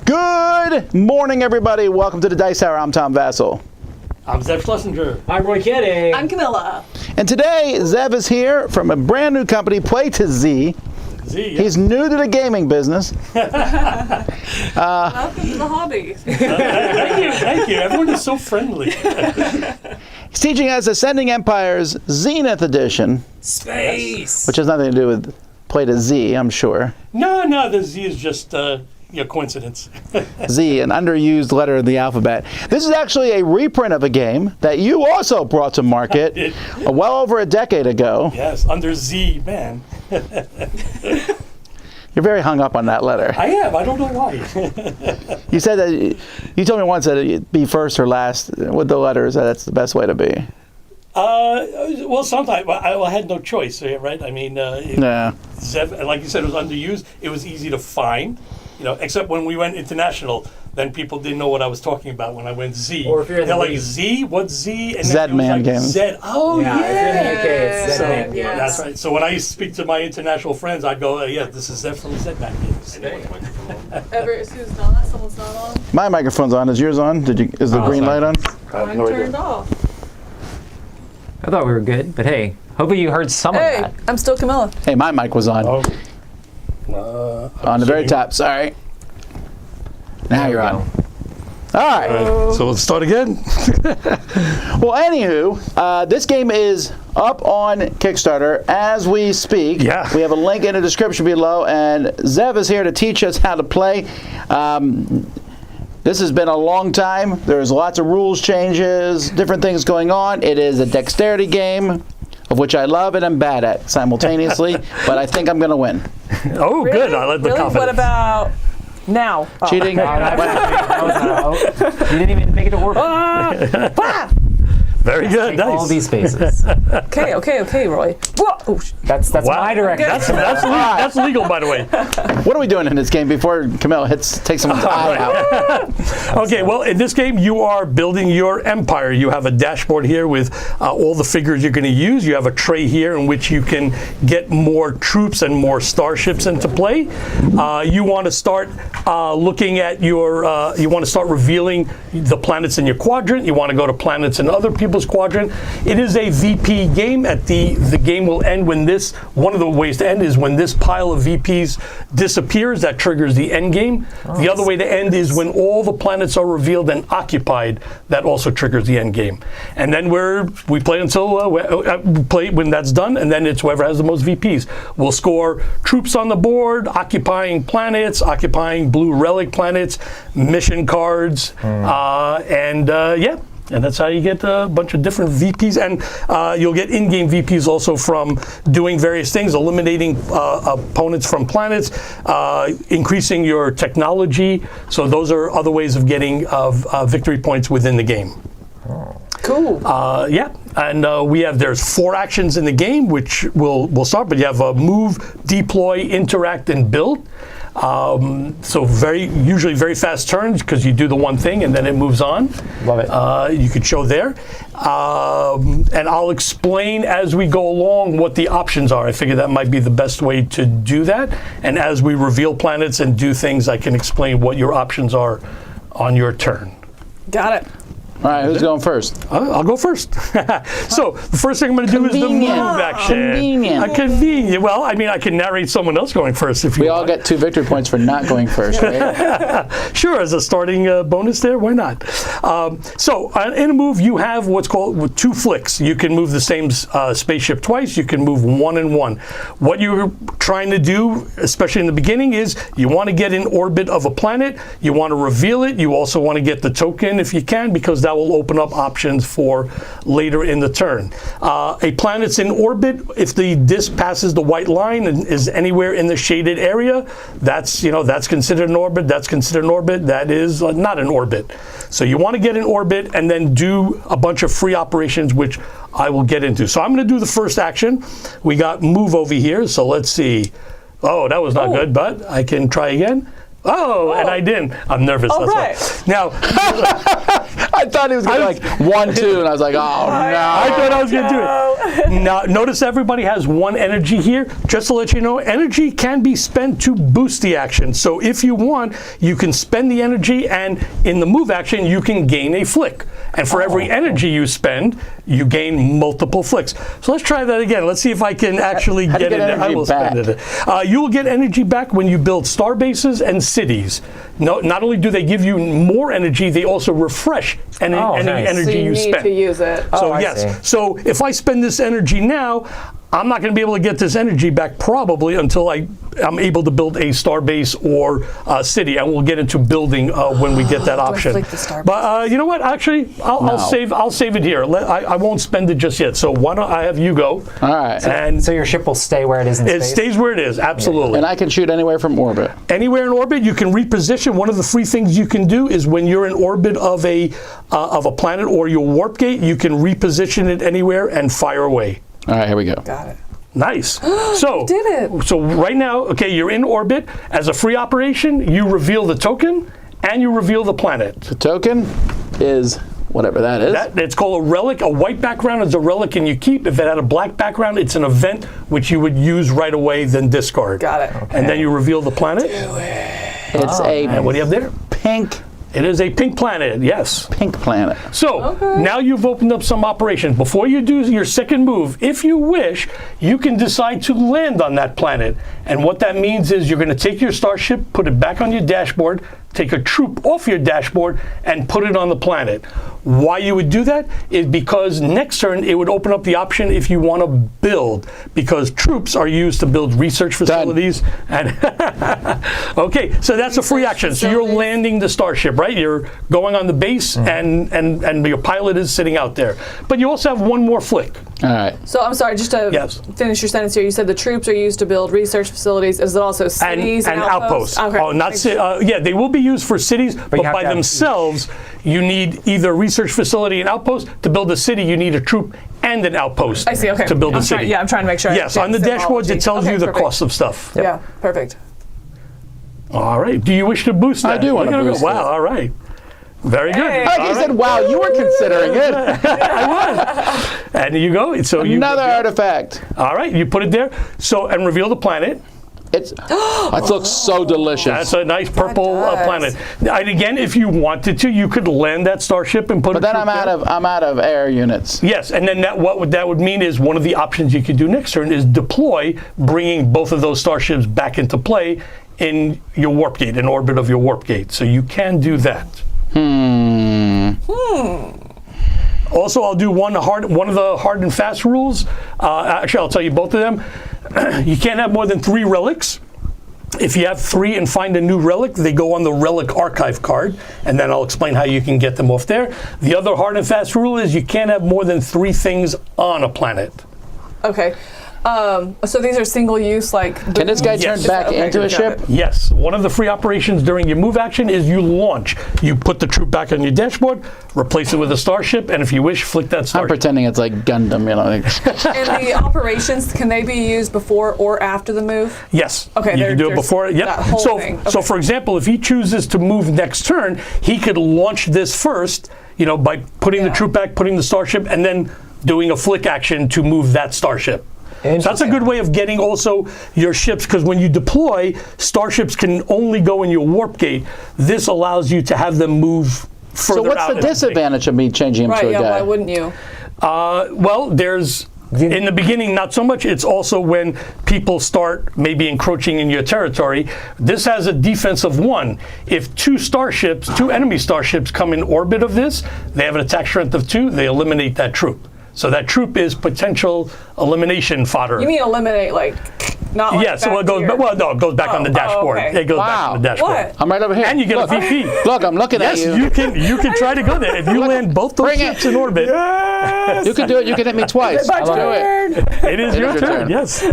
Good morning, everybody. Welcome to the Dice Hour. I'm Tom Vassell. I'm Zev Schlesinger. I'm Roy Kitty. I'm Camilla. And today, Zev is here from a brand new company, Play to Z. He's new to the gaming business. Welcome to the hobby. Thank you. Everyone is so friendly. He's teaching us Ascending Empire's Zenith edition. Space. Which has nothing to do with Play to Z, I'm sure. No, the Z is just coincidence. Z, an underused letter in the alphabet. This is actually a reprint of a game that you also brought to market well over a decade ago. Yes, under Z, man. You're very hung up on that letter. I am. I don't know why. You said that you told me once that it'd be first or last with the letters. That's the best way to be. Well, sometimes I had no choice, right? I mean, Zev, like you said, it was underused. It was easy to find, except when we went international, then people didn't know what I was talking about when I went Z. Or if you're in They're the like, Z? What's Z? And Z-Man games. Z. Oh, yeah. If you're in the UK, it's So, Z-Man. Yes. that's right. So when I speak to my international friends, I go, this is Zev from Z-Man games. Who's not? Someone's not on? My microphone's on. Is yours on? Is the green light on? Mine turned off. I thought we were good, but hey, hopefully you heard some of Hey, that. I'm still Camilla. Hey, my mic was on. On the very top. Sorry. Now you're on. All right. So let's start again. Well, anywho, this game is up on Kickstarter as we speak. Yeah. We have a link in the description below, and Zev is here to teach us how to play. This has been a long time. There's lots of rules changes, different things going on. It is a dexterity game, of which I love and am bad at simultaneously, but I think I'm going to win. Oh, Really? good. I like the Really? confidence. What about now? Oh. Cheating? You didn't even make it to orbit. Very good. Take Nice. all these spaces. Okay, Roy. Whoa. Oh, That's Wow. my direction. That's legal, by the way. What are we doing in this game before Camilla takes someone's eye out? Okay, well, in this game, you are building your empire. You have a dashboard here with all the figures you're going to use. You have a tray here in which you can get more troops and more starships into play. You want to start looking at your, you want to start revealing the planets in your quadrant. You want to go to planets in other people's quadrant. It is a VP game. The game will end when this, one of the ways to end is when this pile of VPs disappears. That triggers the end game. The other way to end is when all the planets are revealed and occupied. That also triggers the end game. And then we play until we play when that's done, and then it's whoever has the most VPs. We'll score troops on the board, occupying planets, occupying blue relic planets, mission cards, and that's how you get a bunch of different VPs. And you'll get in-game VPs also from doing various things, eliminating opponents from planets, increasing your technology. So those are other ways of getting victory points within the game. cool. And there's 4 actions in the game, which we'll start, but you have a move, deploy, interact, and build. So usually very fast turns because you do the one thing and then it moves on. Love it. You could show there. And I'll explain as we go along what the options are. I figure that might be the best way to do that. And as we reveal planets and do things, I can explain what your options are on your turn. Got it. All right, who's going first? I'll go first. So the first thing I'm going to do is the move action. Convenient. Convenient. Well, I mean, I can narrate someone else going first if you want. We all get 2 victory points for not going first, right? Sure, as a starting bonus there, why not? So in a move, you have what's called with 2 flicks. You can move the same spaceship twice. You can move 1 and 1. What you're trying to do, especially in the beginning, is you want to get in orbit of a planet. You want to reveal it. You also want to get the token if you can, because that will open up options for later in the turn. A planet's in orbit. If the disk passes the white line and is anywhere in the shaded area, that's considered an orbit. That's considered an orbit. That is not an orbit. So you want to get in orbit and then do a bunch of free operations, which I will get into. So I'm going to do the first action. We got move over here. So let's see. Oh, that was not good, but I can try again. Oh, and I didn't. I'm nervous. All That's right. why. Now, I thought he was going to like 1, 2, and I was like, oh, no. I thought I was going to do it. Now, notice everybody has 1 energy here. Just to let you know, energy can be spent to boost the action. So if you want, you can spend the energy, and in the move action, you can gain a flick. And for every energy you spend, you gain multiple flicks. So let's try that again. Let's see if I can actually How do you get get it. I energy will back? spend it. You will get energy back when you build star bases and cities. No, not only do they give you more energy, they also refresh any nice. energy So you you need spend. to use it. So I yes. see. So if I spend this energy now, I'm not going to be able to get this energy back probably until I'm able to build a star base or a city, and we'll get into building when we get that I option. flick the star But you know what? Actually, I'll save it here. I won't spend it just yet. So why don't I have you go? All right. And So your ship will stay where it is in it space? stays where it is. Absolutely. And I can shoot anywhere from orbit. Anywhere in orbit, you can reposition. One of the free things you can do is when you're in orbit of a planet or your warp gate, you can reposition it anywhere and fire away. All right, here we go. Got it. Nice. So did it. So right now, okay, you're in orbit. As a free operation, you reveal the token and you reveal the planet. The token is whatever that is. It's called a relic. A white background is a relic, and you keep. If it had a black background, it's an event which you would use right away, then discard. Got it. And then you reveal the planet. It's a And what do you have there? pink It is a pink planet. Yes. planet. So now you've opened up some operations. Before you do your second move, if you wish, you can decide to land on that planet. And what that means is you're going to take your starship, put it back on your dashboard, take a troop off your dashboard, and put it on the planet. Why you would do that is because next turn it would open up the option if you want to build, because troops are used to build research facilities. And okay, so that's a free action. So you're landing the starship, right? You're going on the base, and your pilot is sitting out there. But you also have 1 more flick. All right. So I'm sorry, just to finish your sentence here. You said the troops are used to build research facilities. Is it also cities and outposts? Okay. Oh, not yeah, they will be used for cities, but you have by to have themselves, you need either research facility and outpost. To build a city, you need a troop and an outpost. I see. Okay. To build a I'm city. I'm trying to make sure. I Yes, on the understand dashboards, it symbology. tells you the perfect. cost of stuff. Yeah, perfect. All right. Do you wish to boost that? I do want to Look at it boost go. it. Wow. All right. Very good. Hey. Like All you right. said, wow, you were considering it. And you go. So you Another artifact. All right. You put it there. So and reveal the planet. It looks so delicious. That's a nice purple does. planet. And again, if you wanted to, you could land that starship and put. But then I'm out of air units. Yes, and then what that would mean is one of the options you could do next turn is deploy, bringing both of those starships back into play in your warp gate, in orbit of your warp gate. So you can do that. Also, I'll do one of the hard and fast rules. Actually, I'll tell you both of them. You can't have more than 3 relics. If you have 3 and find a new relic, they go on the relic archive card, and then I'll explain how you can get them off there. The other hard and fast rule is you can't have more than 3 things on a planet. Okay. So these are single use, like. Can this guy turn back Okay, into a got ship? it. Yes, one of the free operations during your move action is you launch. You put the troop back on your dashboard, replace it with a starship, and if you wish, flick that I'm starship. pretending it's like Gundam, you know. And the operations, can they be used before or after the move? Yes. Okay, You can do it there's before. Yep. that whole thing. So Okay. for example, if he chooses to move next turn, he could launch this first, by putting the troop back, putting the starship, and then doing a flick action to move that starship. So that's a good way of getting also your ships, because when you deploy, starships can only go in your warp gate. This allows you to have them move further So what's out the in space. disadvantage of me changing him Right, to a yeah, guy? why wouldn't you? Well, there's in the beginning not so much. It's also when people start maybe encroaching in your territory. This has a defense of 1. If 2 enemy starships come in orbit of this, they have an attack strength of 2. They eliminate that troop. So that troop is potential elimination fodder. You mean eliminate, like, not like Yes, back well, it goes. here? No, it goes back on the dashboard. okay. It goes back on the dashboard. What? I'm right over here. And you get Look. a VP. Look, I'm looking Yes, at you. you can try to go there if you land both those Bring it. ships in orbit. You can do it. You can hit me twice. My Do it. turn. It is your turn. Yes.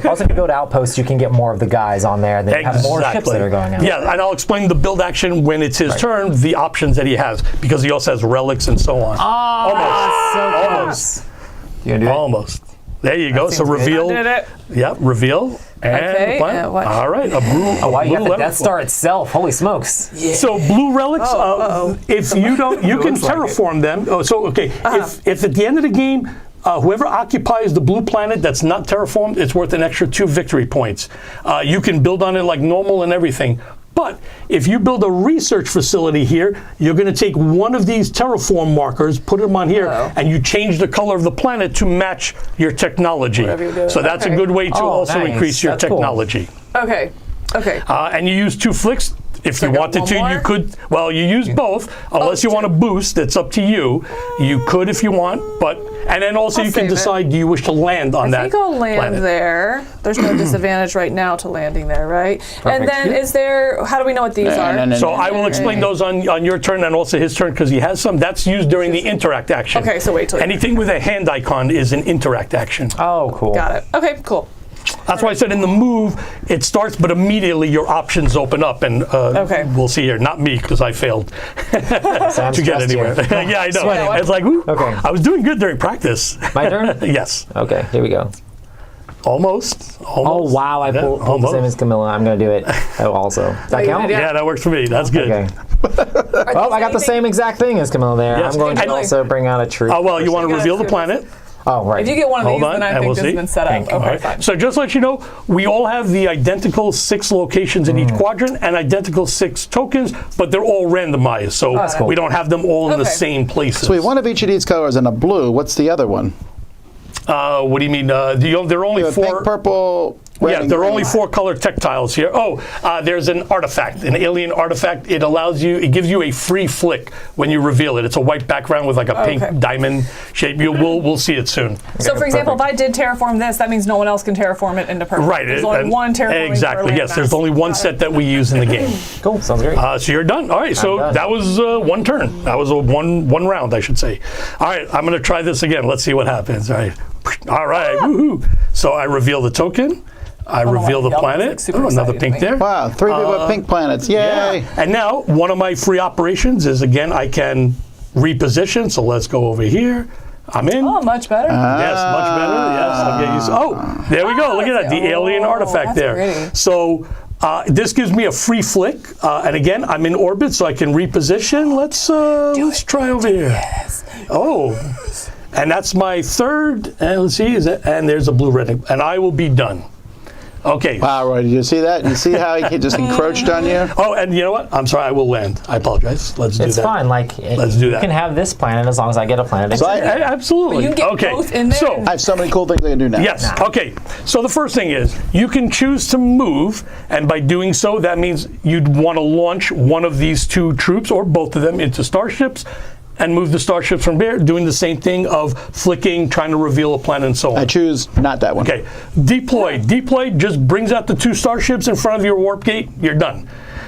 Also, if you build outposts, you can get more of the guys on there. Then you have more ships that are going out. Yeah, and I'll explain the build action when it's his turn, the options that he has, because he also has relics and so on. So Almost. close. You gonna do it? Almost. There you go. So seems good. reveal. Did it. Yep, reveal. And Okay, the planet. what? All right, a blue. Oh, wow, you got the relic. Death Star itself. Holy smokes. So blue relics, if you don't, you can Looks like it. terraform them. Oh, so okay, if at the end of the game, whoever occupies the blue planet that's not terraformed, it's worth an extra 2 victory points. You can build on it like normal and everything. But if you build a research facility here, you're going to take one of these terraform markers, put them on here, and you change the color of the planet to match your technology. Whatever you do. So that's Okay. a good way to also nice. increase your That's cool. technology. Okay. Okay. And you use 2 flicks. If So you I got wanted one to, more? you could. Well, you use both, unless you want to boost. It's up to you. You could if you want, but and then also I'll you can save it. decide: do you wish to land on I that? think I'll land planet? there. There's no disadvantage right now to landing there, right? And then is there, how do we know what these are? So I will explain those on your turn and also his turn because he has some. That's used during the interact action. Okay, so wait till anything with a hand icon is an interact action. Oh, cool. Got it. Okay, cool. That's why I said in the move it starts, but immediately your options open up, and we'll see here. Not me because I failed So I'm to get stressed anywhere. here. Yeah, I know. Sweating. It's like, woo, Okay. I was doing good during practice. My turn? Yes. Okay, here we go. Almost. Oh, wow, I pulled the same as Camilla. I'm going to do it also. Does that count? Yeah, that works for me. That's good. Okay. Oh, I got the same exact thing as Camilla there. Yes. I'm going to And- also bring out a troop. Oh, well, you want to You gotta reveal the do planet? Oh, right. If you get one of Hold these, on, then I and think we'll this see. has been set up. Pink. Okay, All right. fine. So just to let you know, we all have the identical 6 locations in each quadrant and identical 6 tokens, but they're all randomized. So that's cool. we don't have them all in the Okay. same places. So we have one of each of these colors and a blue. What's the other one? What do you mean? There are only We have 4. pink, purple, red, Yeah, and there are green. only 4 color tactiles here. Oh, there's an artifact, an alien artifact. It allows you, it gives you a free flick when you reveal it. It's a white background with like a Okay. pink diamond shape. We'll see it soon. So, for example, if I did terraform this, that means no one else can terraform it into purple. Right. There's only and- one terraforming Exactly. per Yes. landmass. There's only one Got it. set that we use in the game. Cool, sounds great. So you're done. All right. So done. that was one turn. That was a one round, I should say. All right. I'm going to try this again. Let's see what happens. All right. All right. Woohoo. So I reveal the token. I reveal the yellow is, planet. like, super Another exciting pink to me. there. Wow, 3 people with pink planets. Yay! Yeah. And now one of my free operations is again I can reposition. So let's go over here. I'm in. Oh, much better. Yes, much better. Yes, I'll get used. Oh, there we go. Look at that, the alien artifact that's there. pretty. So this gives me a free flick, and again, I'm in orbit, so I can reposition. Let's try over here. Oh, and that's my third. And let's see, and there's a blue red, and I will be done. Okay. Wow, Roy, did you see that? You see how he just encroached on you? Oh, and you know what? I'm sorry, I will land. I apologize. Let's do It's that. fine. Like, Let's do you that. can have this planet as long as I get a planet. So Absolutely. But you can get okay. both in there? So I have so many cool things I can do now. yes. Okay. So the first thing is you can choose to move, and by doing so, that means you'd want to launch one of these 2 troops or both of them into starships, and move the starships from there, doing the same thing of flicking, trying to reveal a planet, and so on. I choose not that one. Okay. Deploy. Deploy just brings out the 2 starships in front of your warp gate. You're done.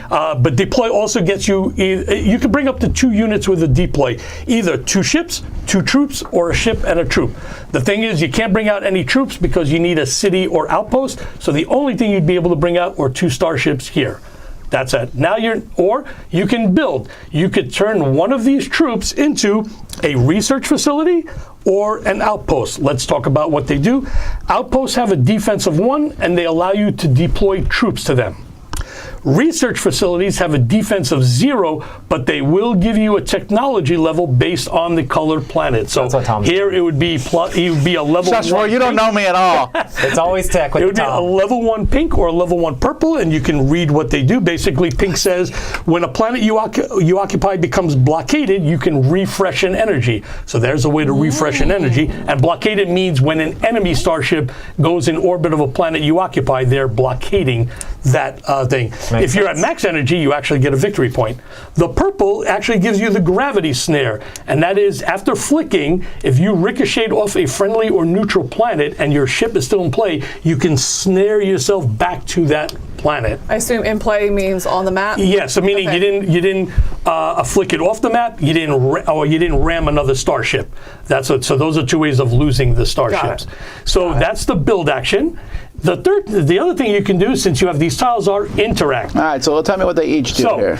But deploy also gets you. You can bring up to 2 units with a deploy, either 2 ships, 2 troops, or a ship and a troop. The thing is, you can't bring out any troops because you need a city or outpost. So the only thing you'd be able to bring out are 2 starships here. That's it. Now you can build. You could turn one of these troops into a research facility or an outpost. Let's talk about what they do. Outposts have a defense of 1, and they allow you to deploy troops to them. Research facilities have a defense of 0, but they will give you a technology level based on the colored planet. So That's what Tom's here it would be a level Shush, 1 Roy, you don't pink. know me at all. It's always tech It with would the be a Tom. level 1 pink or a level 1 purple, and you can read what they do. Basically, pink says when a planet you occupy becomes blockaded, you can refresh an energy. So there's a way to refresh an energy. And blockaded means when an enemy starship goes in orbit of a planet you occupy, they're blockading that thing. If you're at max energy, you actually get a victory point. The purple actually gives you the gravity snare, and that is after flicking, if you ricochet off a friendly or neutral planet and your ship is still in play, you can snare yourself back to that planet. I assume in play means on the map? Yeah, so meaning Okay. you didn't flick it off the map, you didn't ram another starship. That's what. So those are 2 ways of losing the starships. So that's the build action. The other thing you can do, since you have these tiles, are interact. All right, so tell me what they each do So here.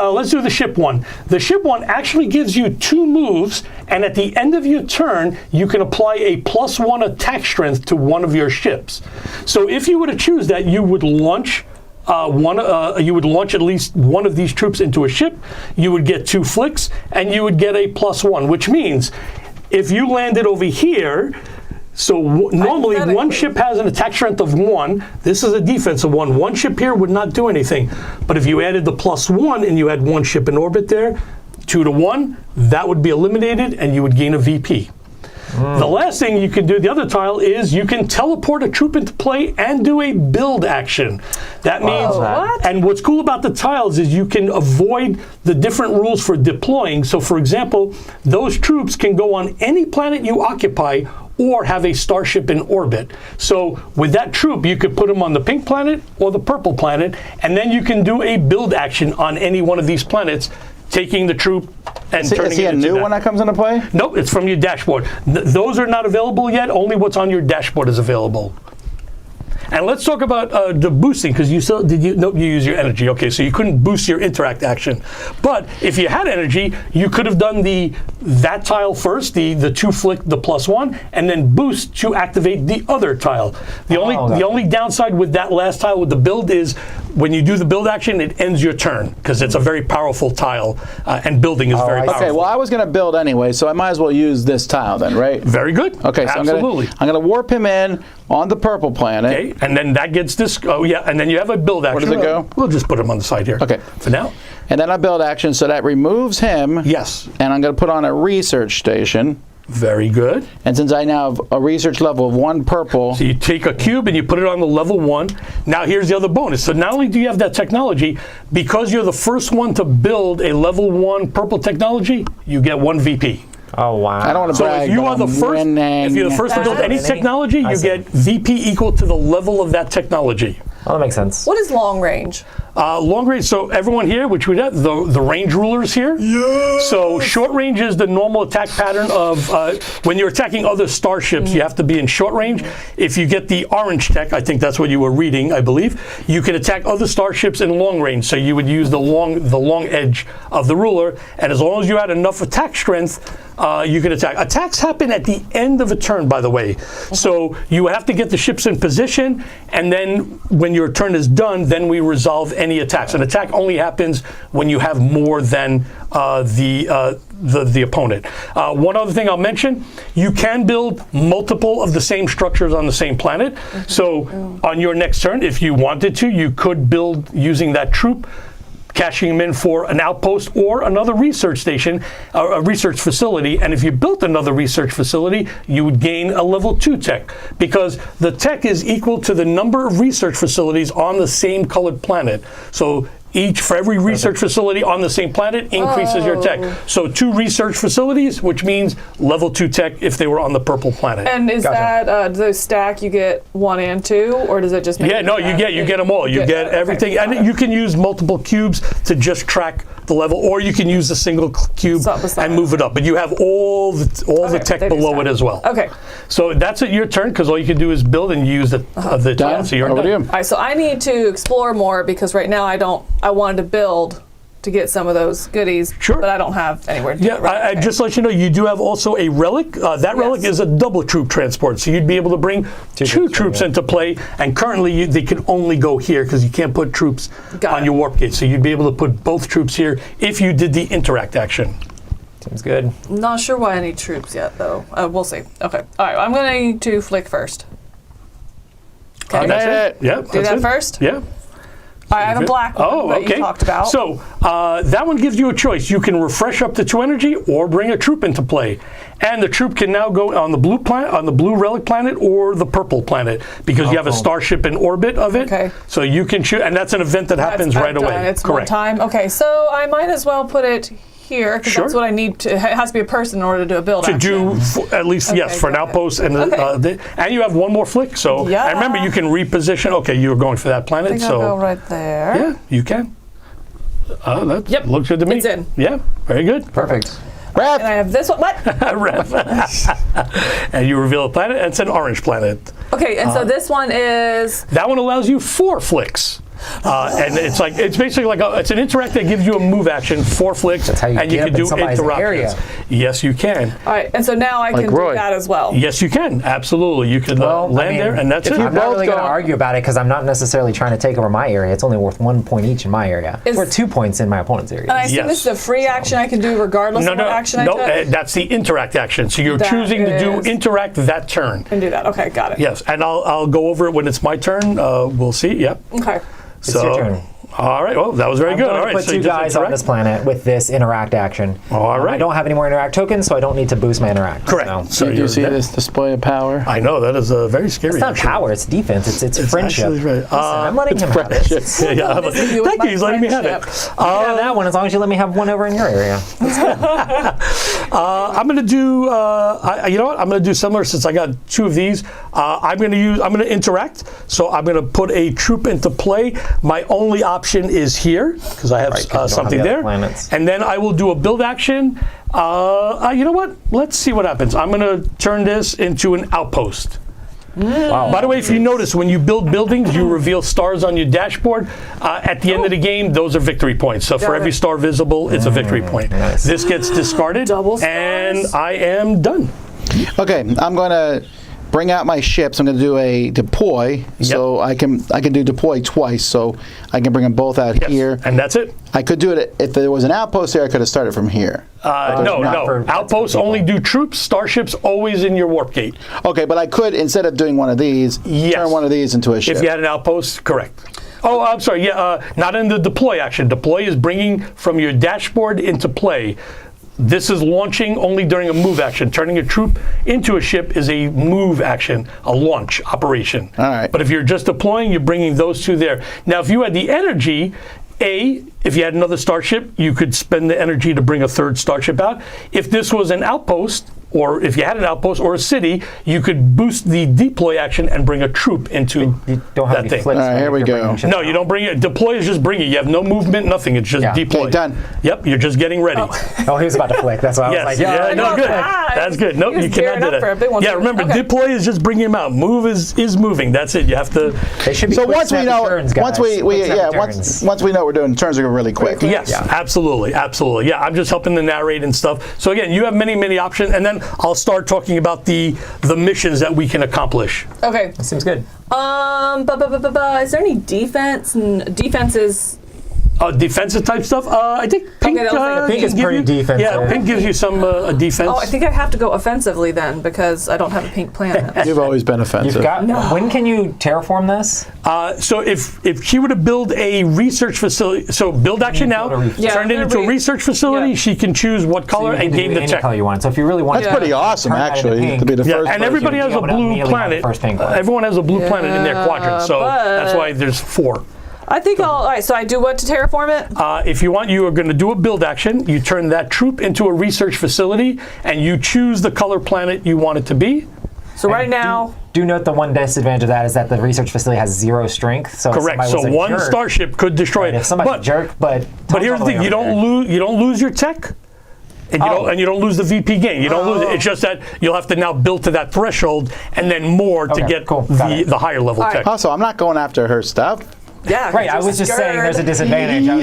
let's do the ship one. The ship one actually gives you 2 moves, and at the end of your turn, you can apply a +1 attack strength to one of your ships. So if you were to choose that, you would launch you would launch at least one of these troops into a ship. You would get 2 flicks, and you would get a +1, which means if you landed over here. So normally one ship has an attack strength of 1. This is a defensive 1. One ship here would not do anything. But if you added the +1 and you had one ship in orbit there, 2 to 1, that would be eliminated and you would gain a VP. The last thing you can do, the other tile, is you can teleport a troop into play and do a build action. That means, and what's cool about the tiles is you can avoid the different rules for deploying. So for example, those troops can go on any planet you occupy or have a starship in orbit. So with that troop, you could put them on the pink planet or the purple planet, and then you can do a build action on any one of these planets, taking the troop and turning it into Is he a new one that comes into play? Nope, it's from your dashboard. Those are not available yet. Only what's on your dashboard is available. And let's talk about the boosting, because you use your energy. Okay, so you couldn't boost your interact action. But if you had energy, you could have done that tile first, the 2 flick, the +1, and then boost to activate the other tile. The only downside with that last tile with the build is when you do the build action, it ends your turn, because it's a very powerful tile, and building is very powerful. Okay, well, I was going to build anyway, so I might as well use this tile then, right? Very good. Okay, so absolutely. I'm going to warp him in on the purple planet. Okay, and then that gets this. Oh yeah, and then you have a build action. Where does it go? We'll just put him on the side here. Okay, for now. And then I build action, so that removes him. Yes. And I'm going to put on a research station. Very good. And since I now have a research level of 1 purple. So you take a cube and you put it on the level 1. Now here's the other bonus. So not only do you have that technology, because you're the first one to build a level 1 purple technology, you get 1 VP. Oh wow! I don't want to So brag, if you but are the I'm first, winning. if you're the first to build any technology, you get VP equal to the level of that technology. Well, that makes sense. What is long range? Long range, so everyone here, which we have, the range rulers here. Yes. So short range is the normal attack pattern of, when you're attacking other starships, you have to be in short range. If you get the orange tech, I think that's what you were reading, I believe, you can attack other starships in long range. So you would use the long edge of the ruler, and as long as you had enough attack strength, you can attack. Attacks happen at the end of a turn, by the way. So you have to get the ships in position, and then when your turn is done, then we resolve any attacks. An attack only happens when you have more than the opponent. One other thing I'll mention, you can build multiple of the same structures on the same planet. So on your next turn, if you wanted to, you could build using that troop, cashing them in for an outpost or another research station, a research facility. And if you built another research facility, you would gain a level 2 tech, because the tech is equal to the number of research facilities on the same colored planet. So for every research facility on the same planet increases your tech. So 2 research facilities, which means level 2 tech if they were on the purple planet. And is that, do those stack, you get 1 and 2, or does it just make no, you get them all. You get everything. Okay. And you can use multiple cubes to just track the level, or you can use a single cube and move it up. But you have all the tech below it as well. Okay. So that's your turn, because all you can do is build and use the tile. So you're done. All right, so I need to explore more, because right now I wanted to build to get some of those goodies, but I don't have anywhere to do it. I just let you know, you do have also a relic. That relic is a double troop transport, so you'd be able to bring 2 troops into play, and currently they can only go here because you can't put troops on your warp gate. So you'd be able to put both troops here if you did the interact action. Seems good. Not sure why I need troops yet, though. We'll see. Okay. All right, I'm going to flick first. Okay. That's it. Yeah. Do that first? Yeah. I have a black one that you talked about. So that one gives you a choice. You can refresh up to 2 energy or bring a troop into play. And the troop can now go on the blue planet, on the blue relic planet, or the purple planet, because you have a starship in orbit of it. Okay. So you can choose, and that's an event that happens right away. It's correct. one time. Okay, so I might as well put it here, because that's what I need to. It has to be a person in order to do a build action. To do at least for an outpost, and and you have 1 more flick. So and remember, you can reposition. Okay, you were going for that planet, I think I'll go right there. Yeah, you can. That looks good to me. It's in. Yeah, very good. Perfect. Ref. And I have this one. What? Ref. And you reveal a planet, and it's an orange planet. Okay. Okay, and so this one is... That one allows you 4 flicks. And it's basically like it's an interact that gives you a move action, 4 flicks, That's how you and you get can up in do somebody's interruptions. area. Yes, you can. All right, and so now I Like can Roy. do that as well. Yes, you can. Absolutely. You can land there, and that's it. I'm not really going to go- argue about it because I'm not necessarily trying to take over my area. It's only worth 1 point each in my area. Is- Or 2 points in my opponent's area. And I assume this is a free action I can do regardless of what action I took? that's the interact action. So you're That choosing to do is- interact that turn. Can do that. Okay, got it. Yes, and I'll go over it when it's my turn. We'll see. Yep. Okay. It's your turn. All right. Well, that was very I'm good. going All to right. put So 2 you just guys on interact? this planet with this interact action. All right. I don't have any more interact tokens, so I don't need to boost my interact. Correct. So. Did you you're see dead. this display of power? I know that is very scary. It's not actually. power, it's defense, it's friendship. actually right. Listen, I'm letting him have friendship. this. Yeah, Visit you with thank you. my He's letting me have it. friendship. You can have that one as long as you let me have one over in your area. I'm going to do. You know what? I'm going to do similar since I got 2 of these. I'm going to interact. So I'm going to put a troop into play. My only option is here because I have Right, 'cause you don't something have the there. other planets. And then I will do a build action. You know what? Let's see what happens. I'm going to turn this into an outpost. Wow. By the way, if you notice, when you build buildings, you reveal stars on your dashboard. At the end of the game, those are victory points. So for Got every it. star visible, it's a victory point. nice. This gets discarded, Double stars. and I am done. Okay, I'm going to bring out my ships. I'm going to do a deploy, so I can do deploy twice, so I can bring them both out Yes. here. And that's it. I could do it if there was an outpost there. I could have started from here. No. not for- Outposts that's for only do troops. Starships always in your warp gate. Okay, but I could, instead of doing one of these, Yes. turn one of these into a ship. If you had an outpost, correct. Oh, I'm sorry. Yeah, not in the deploy action. Deploy is bringing from your dashboard into play. This is launching only during a move action. Turning a troop into a ship is a move action, a launch operation. All right. But if you're just deploying, you're bringing those 2 there. Now, if you had the energy, if you had another starship, you could spend the energy to bring a 3rd starship out. If this was an outpost, or if you had an outpost or a city, you could boost the deploy action and bring a troop into You don't have that any thing. flicks. All right, right, here if we you're go. bringing ships No, out. you don't bring it. Deploy is just bring it. You have no movement, nothing. It's just Yeah. deploy. Okay, done. Yep, you're just getting ready. Oh, he was about to flick. That's why I was Yes. like, yeah, yeah, no, good. Ah, That's good. Nope, he you was cannot gearing do up for a big that. one Yeah, too. remember, Okay. deploy is just bringing him out. Move is moving. That's it. You have to. They should be So quick, once we snappy know, turns, guys. once we Quick, snappy yeah, turns. once we know what we're doing, turns are really quick. Yes, Yeah. absolutely, absolutely. Yeah, I'm just helping to narrate and stuff. So again, you have many options, and then I'll start talking about the missions that we can accomplish. Okay. Seems good. Is there any defense? And defense is... Defensive type stuff. I think pink. Okay, that was like a Pink is give pretty you- defensive. Yeah, pink gives you some defense. Oh, I think I have to go offensively then because I don't have a pink planet. You've always been offensive. You've got. When can you terraform this? So if she were to build a research facility, so build action now, build a research- Yeah, turn it into a research facility, yeah. she can choose what color You can and do gain the any tech. color you want. So if you really want, That's to pretty awesome, turn that into actually, pink, to be the Yeah, first and person. everybody has a able to blue immediately have the planet. first pink one. Everyone has a blue planet in their quadrant, so that's why there's 4. I think all right, so I do what to terraform it? If you want, you are going to do a build action. You turn that troop into a research facility, and you choose the color planet you want it to be. So right now... Do note the one disadvantage of that is that the research facility has 0 strength. So if Correct. somebody was So a one jerk, starship could destroy right, it. if somebody's a jerk, but Here's the thing: you don't lose your tech. And you don't lose the VP gain. You don't lose it. It's just that you'll have to now build to that threshold and then more to Okay, get cool. Got it. the higher level All right. tech. Also, I'm not going after her stuff. Yeah. Right, I was just saying there's a disadvantage. I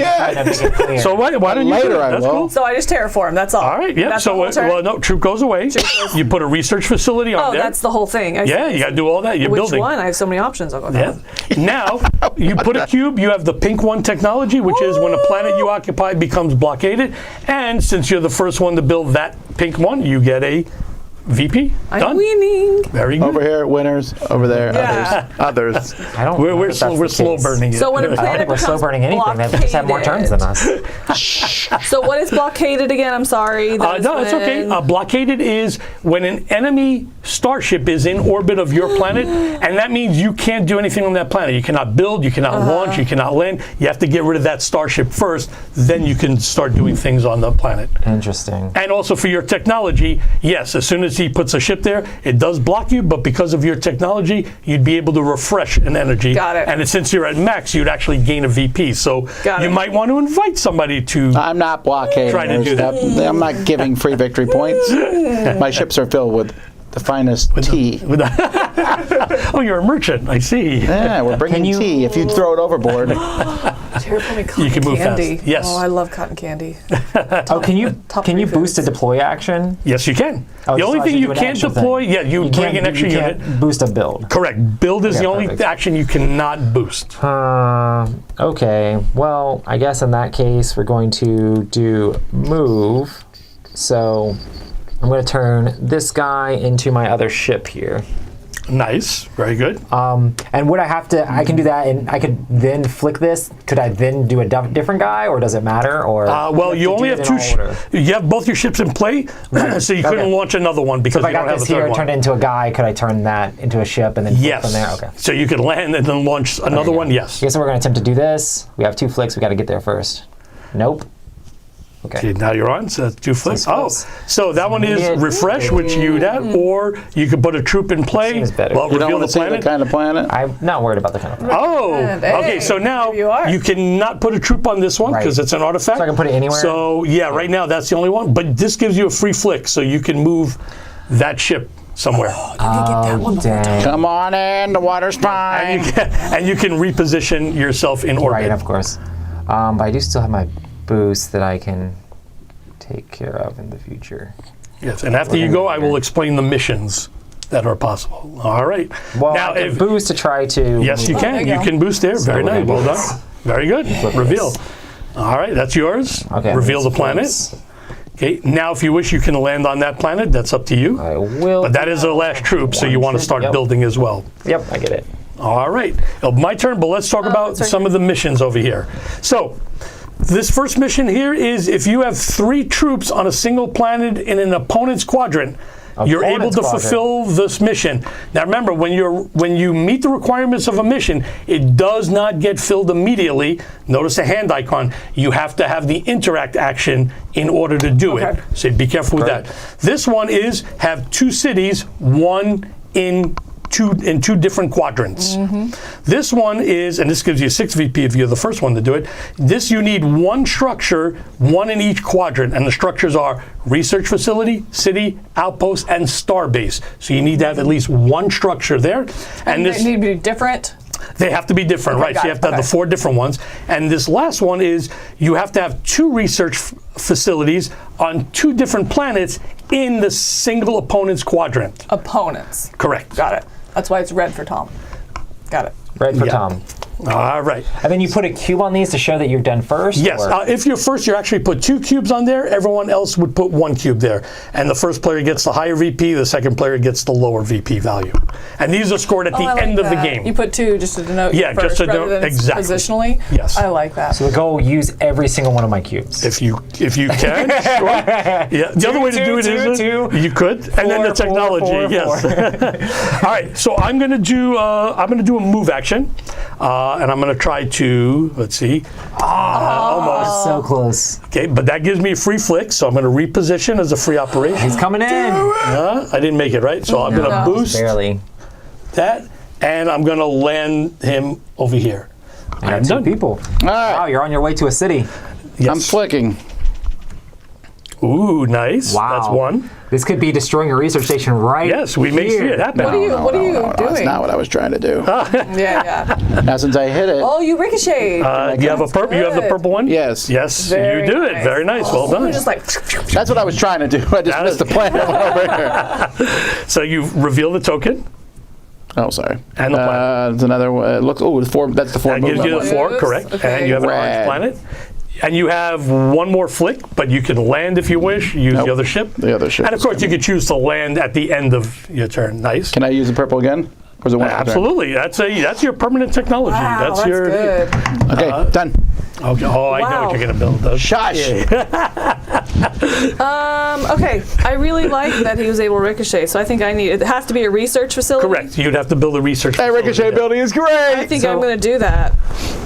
was just trying to make it clear. So why don't you Later do it? I That's will. cool. So I just terraform, that's all. All right, yeah. That's So the whole turn? no, troop goes away. You put a research facility on Oh, there. that's the whole thing. I Yeah, see. you got to do all that. You're Which building. one? I have so many options. I'll go Yeah. down. Now you put a cube. You have the pink one technology, which is when a planet you occupy becomes blockaded. And since you're the first one to build that pink one, you get a VP. I'm Done. winning. Very good. Over here, winners. Over there, Yeah. others. I don't. We're know if that's the slow case. burning it. So when a I don't planet think we're slow becomes burning anything. They just have more turns than us. So what is blockaded again? I'm sorry. That is No, it's okay. when- Blockaded is when an enemy starship is in orbit of your planet, and that means you can't do anything on that planet. You cannot build, you cannot launch, you cannot land. You have to get rid of that starship first, then you can start doing things on the planet. Interesting. And also for your technology, yes, as soon as he puts a ship there, it does block you, but because of your technology, you'd be able to refresh an energy. Got it. And since you're at max, you'd actually gain a VP. So Got you it. might want to invite somebody to. I'm not blockading Try to her do that. stuff. I'm not giving free victory points. My ships are filled with the finest tea. Oh, you're a merchant. I see. Yeah, we're bringing you- tea. If you throw it overboard, Terraforming cotton You can move fast. candy. Yes. Oh, I love cotton candy. Oh, can you Top can you three boost a foods. deploy action? Yes, you can. Oh, The so only I thing should you do an can't action deploy, thing. yeah, you bring can't- an extra you unit. can't boost a build. Correct. Build is Okay, the only perfect. action you cannot boost. Okay. Well, I guess in that case we're going to do move. So I'm going to turn this guy into my other ship here. Nice. Very good. And would I have to? I can do that, and I could then flick this. Could I then do a different guy, or does it matter? Or Well, you only have two. You have both your ships in play, so you couldn't launch another one because if I you don't got have a this here third and turned one. it into a guy, could I turn that into a ship and then flip Yes. from there? Okay. So you could land and then launch another one. Yes. I guess we're going to attempt to do this. We have 2 flicks. We got to get there first. Nope. Okay. Okay, now you're on. So that's 2 flicks. Oh, close. so that one is Immediate. refresh, which you that, or you could put a troop in play. Seems better. Well, you don't reveal want the to say the planet. kind of planet. I'm not worried about the kind of planet. Oh, Hey, okay. So now there you are. cannot put a troop on this one because Right. it's an artifact. So I can put it anywhere? So yeah, right now that's the only one. But this gives you a free flick, so you can move that ship somewhere, Dang. Come on in, the water's fine. and you can reposition yourself in orbit. Right, of course. But I do still have my boost that I can take care of in the future. Yes, and after you go, I will explain the missions that are possible. All right. Well, now, I can if, boost to try to. yes, you move can. there you You go. can boost there. Very we're nice. gonna Well do done. this. Very good. Flip Reveal. this. All right, that's yours. Okay. Reveal the let's planet. flip this. Okay. Now, if you wish, you can land on that planet. That's up to you. I will. But that is our last troop, so you want to troop, start yep. building as well. Yep, I get it. All right. My turn, but let's talk about that's right. some of the missions over here. So, this first mission here is if you have 3 troops on a single planet in an opponent's quadrant, you're able Opponent's to quadrant. fulfill this mission. Now remember, when you meet the requirements of a mission, it does not get filled immediately. Notice the hand icon. You have to have the interact action in order to do it. Okay. So be careful with that. This one is have 2 cities, one in two different quadrants. This one is, and this gives you 6 VP if you're the first one to do it. This you need 1 structure, 1 in each quadrant, and the structures are research facility, city, outpost, and starbase. So you need to have at least 1 structure there. And They this need to be different. they have to be different, Okay, right? So got you it, have to have okay. the 4 different ones. And this last one is you have to have 2 research facilities on 2 different planets in the single opponent's quadrant. Opponents. Correct. Got it. That's why it's red for Tom. Got it. Right for Yeah. Tom. All right. And then you put a cube on these to show that you're done first? Yes, or- if you're first, you actually put 2 cubes on there. Everyone else would put 1 cube there. And the first player gets the higher VP, the second player gets the lower VP value. And these are scored at the I like end of the that. game. You put 2 just to denote Yeah, first just to rather denote- than exactly. positionally. Yes. I like that. So the goal, use every single one of my cubes. If you can, sure. Yeah. The other way to do it is you could, and then the Four, technology. Yes. All right. So I'm going to do a move action, and I'm going to try to let's see, almost. So close. Okay, but that gives me a free flick, so I'm going to reposition as a free operation. He's coming in. I didn't make it right, so I'm going to No. boost Barely. that, and I'm going to land him over here. I I'm got 2 done. people. All right, Wow, you're on your way to a city. Yes. I'm flicking. Ooh, nice. Wow. That's 1. This could be destroying a research station right Yes, we may see here. it happen. What are you doing? That's not what I was trying to do. Yeah. Now, since I hit it, Oh, you ricocheted. You have a purple. You have the good. purple one. yes. Yes, Very you do it. nice. Very nice. Well You're done. just like, That's what I was trying to do. I just missed the planet over here. So you reveal the token. Oh, sorry. And the planet. It's another one. Look, oh, the 4. That's the 4 That gives movement you one. the 4, Yes, correct? okay. And you have an orange Red. planet. And you have 1 more flick, but you can land if you wish. Use Nope. the other ship. The other ship And of is course, you could choose to land at the end of your turn. Nice. Can I use the purple again? Or is it one per turn? Absolutely. That's your permanent technology. wow, that's your good. Okay, done. Okay. Oh, I know Wow. what you're going to build. Though. Shush. Okay, I really like that he was able to ricochet, so I think it has to be a research facility. Correct. You'd have to build a research. That facility ricochet there. building is great. I think I'm going to do that.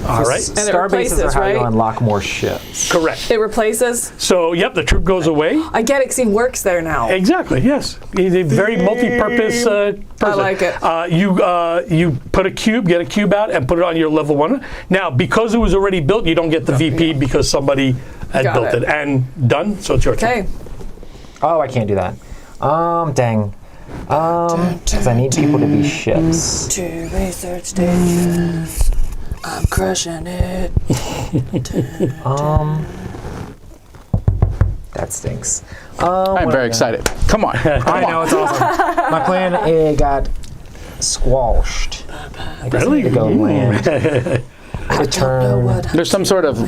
All right. And it Star replaces, bases are how you right? unlock more ships. Correct. It replaces. So, yep, the troop goes away. I get it 'cause he works there now. Exactly. Yes, he's a very multi-purpose person. I like it. You put a cube, get a cube out, and put it on your level 1. Now, because it was already built, you don't get the VP because somebody had Got built it. it. And done. So it's your turn. Okay. Oh, I can't do that. Dang. Because I need people to be ships. 2 research stations. I'm crushing it. That stinks. I'm very excited. Come on. I know, it's awesome. My plan A got squashed. I guess I need to go land. Return There's some sort of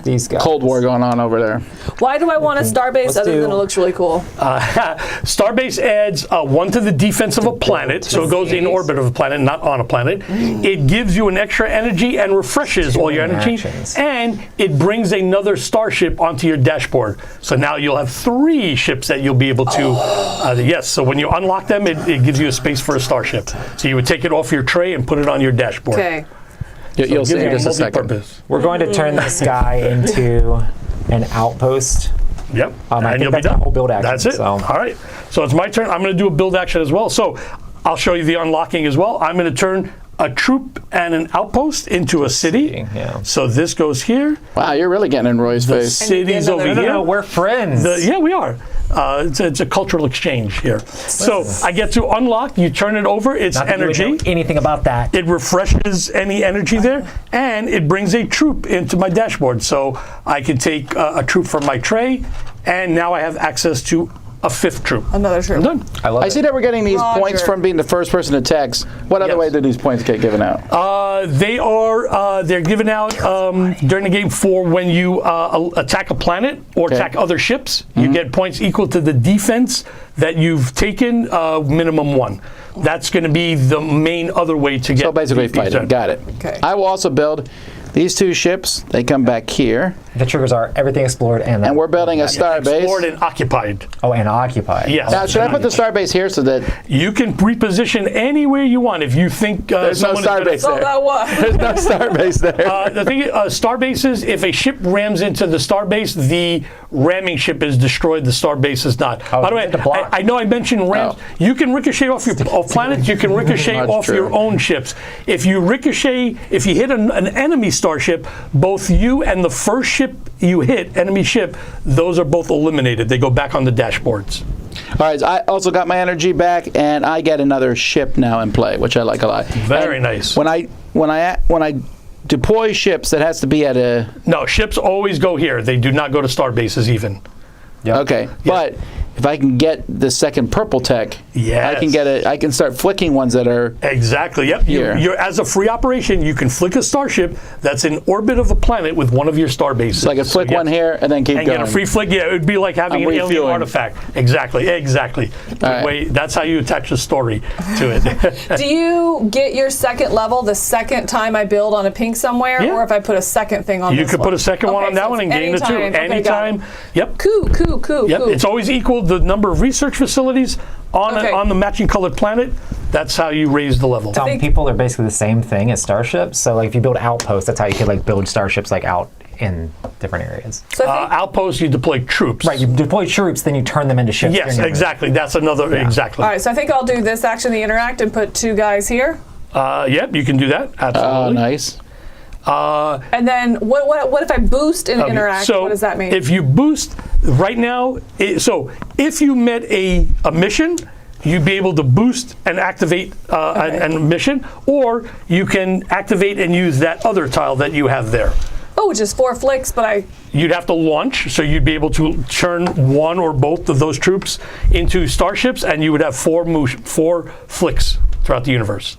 these guys. Cold War going on over there. Why do I want a starbase Let's other do- than it looks really cool? Starbase adds 1 to the defense of a planet, so it goes in orbit of a planet, not on a planet. It gives you an extra energy and refreshes all your energy, actions. and it brings another starship onto your dashboard. So now you'll have 3 ships that you'll be able to. Yes, so when you unlock them, it gives you a space for a starship. So you would take it off your tray and put it on your dashboard. Okay. You'll see Gives in you just a second. multi-purpose. We're going to turn this guy into an outpost. Yep, I and think you'll be that's the done. whole build action, That's it. so- All right. So it's my turn. I'm going to do a build action as well. So I'll show you the unlocking as well. I'm going to turn a troop and an outpost into a city. Yeah. So this goes here. Wow, you're really getting in Roy's The face. city's another- over here. No, we're friends. Yeah, we are. It's a cultural exchange here. So I get to unlock. You turn it over. It's Not that you would energy. know anything about that. It refreshes any energy there, and it brings a troop into my dashboard. So I can take a troop from my tray, and now I have access to a 5th troop. Another troop. I'm done. I love I it. see that we're getting these Roger. points from being the first person to text. What other Yes. way do these points get given out? They're given out during the game for when you attack a planet or Okay. attack other ships. You get points equal to the defense that you've taken, minimum 1. That's going to be the main other way to get. So basically these fighting. done. Got it. Okay. I will also build these 2 ships. They come back here. The triggers are everything explored and And we're building a Explored starbase. and occupied. and occupied. Yes. Now, should I put the starbase here so that You can reposition anywhere you want if you think there's no someone is gonna- starbase So there? that what? There's no starbase there. The thing is, starbases, if a ship rams into the starbase, the ramming ship is destroyed, the starbase is not. Oh, By the you way, hit the block. I know I mentioned rams. Oh. You can ricochet off planets, you can ricochet That's off true. your own ships. If you hit an enemy starship, both you and the first ship you hit, enemy ship, those are both eliminated. They go back on the dashboards. All right, I also got my energy back, and I get another ship now in play, which I like a lot. Very And nice. When I deploy ships, that has to be at a No, ships always go here. They do not go to starbases even. Yep. okay. But if I can get the second purple tech, Yes. I can start flicking ones that are Exactly. Yep. Here. You're as a free operation, you can flick a starship that's in orbit of a planet with one of your star bases. so I can flick yes. one here and then keep and going. get a free flick. Yeah, it would be like having I'm an alien refueling. artifact. Exactly. The right. way, that's how you attach the story to it. Do you get your second level the second time I build on a pink somewhere, Yeah. or if I put a second thing on You this could one? put a second one Okay, on that so one and it's gain the 2. anytime. Okay, got it. Anytime. Yep. Cool. Yep. It's always equal the number of research facilities on Okay. on the matching colored planet. That's how you raise the level. Telling people they're basically the same thing as starships. So like if you build outposts, that's how you could like build starships like out in different areas. So I think, Outposts, you deploy troops. Right, you deploy troops, then you turn them into ships. Yes, during your move. exactly. That's another. Exactly. all right, so I think I'll do this action, the interact, and put 2 guys here. Yep, you can do that. Oh, Absolutely. nice. And then what if I boost and interact? So What does that mean? If you boost right now, so if you met a mission, you'd be able to boost and activate a mission, or you can activate and use that other tile that you have there. oh, just 4 flicks, but You'd have to launch, so you'd be able to turn one or both of those troops into starships, and you would have 4 flicks throughout the universe.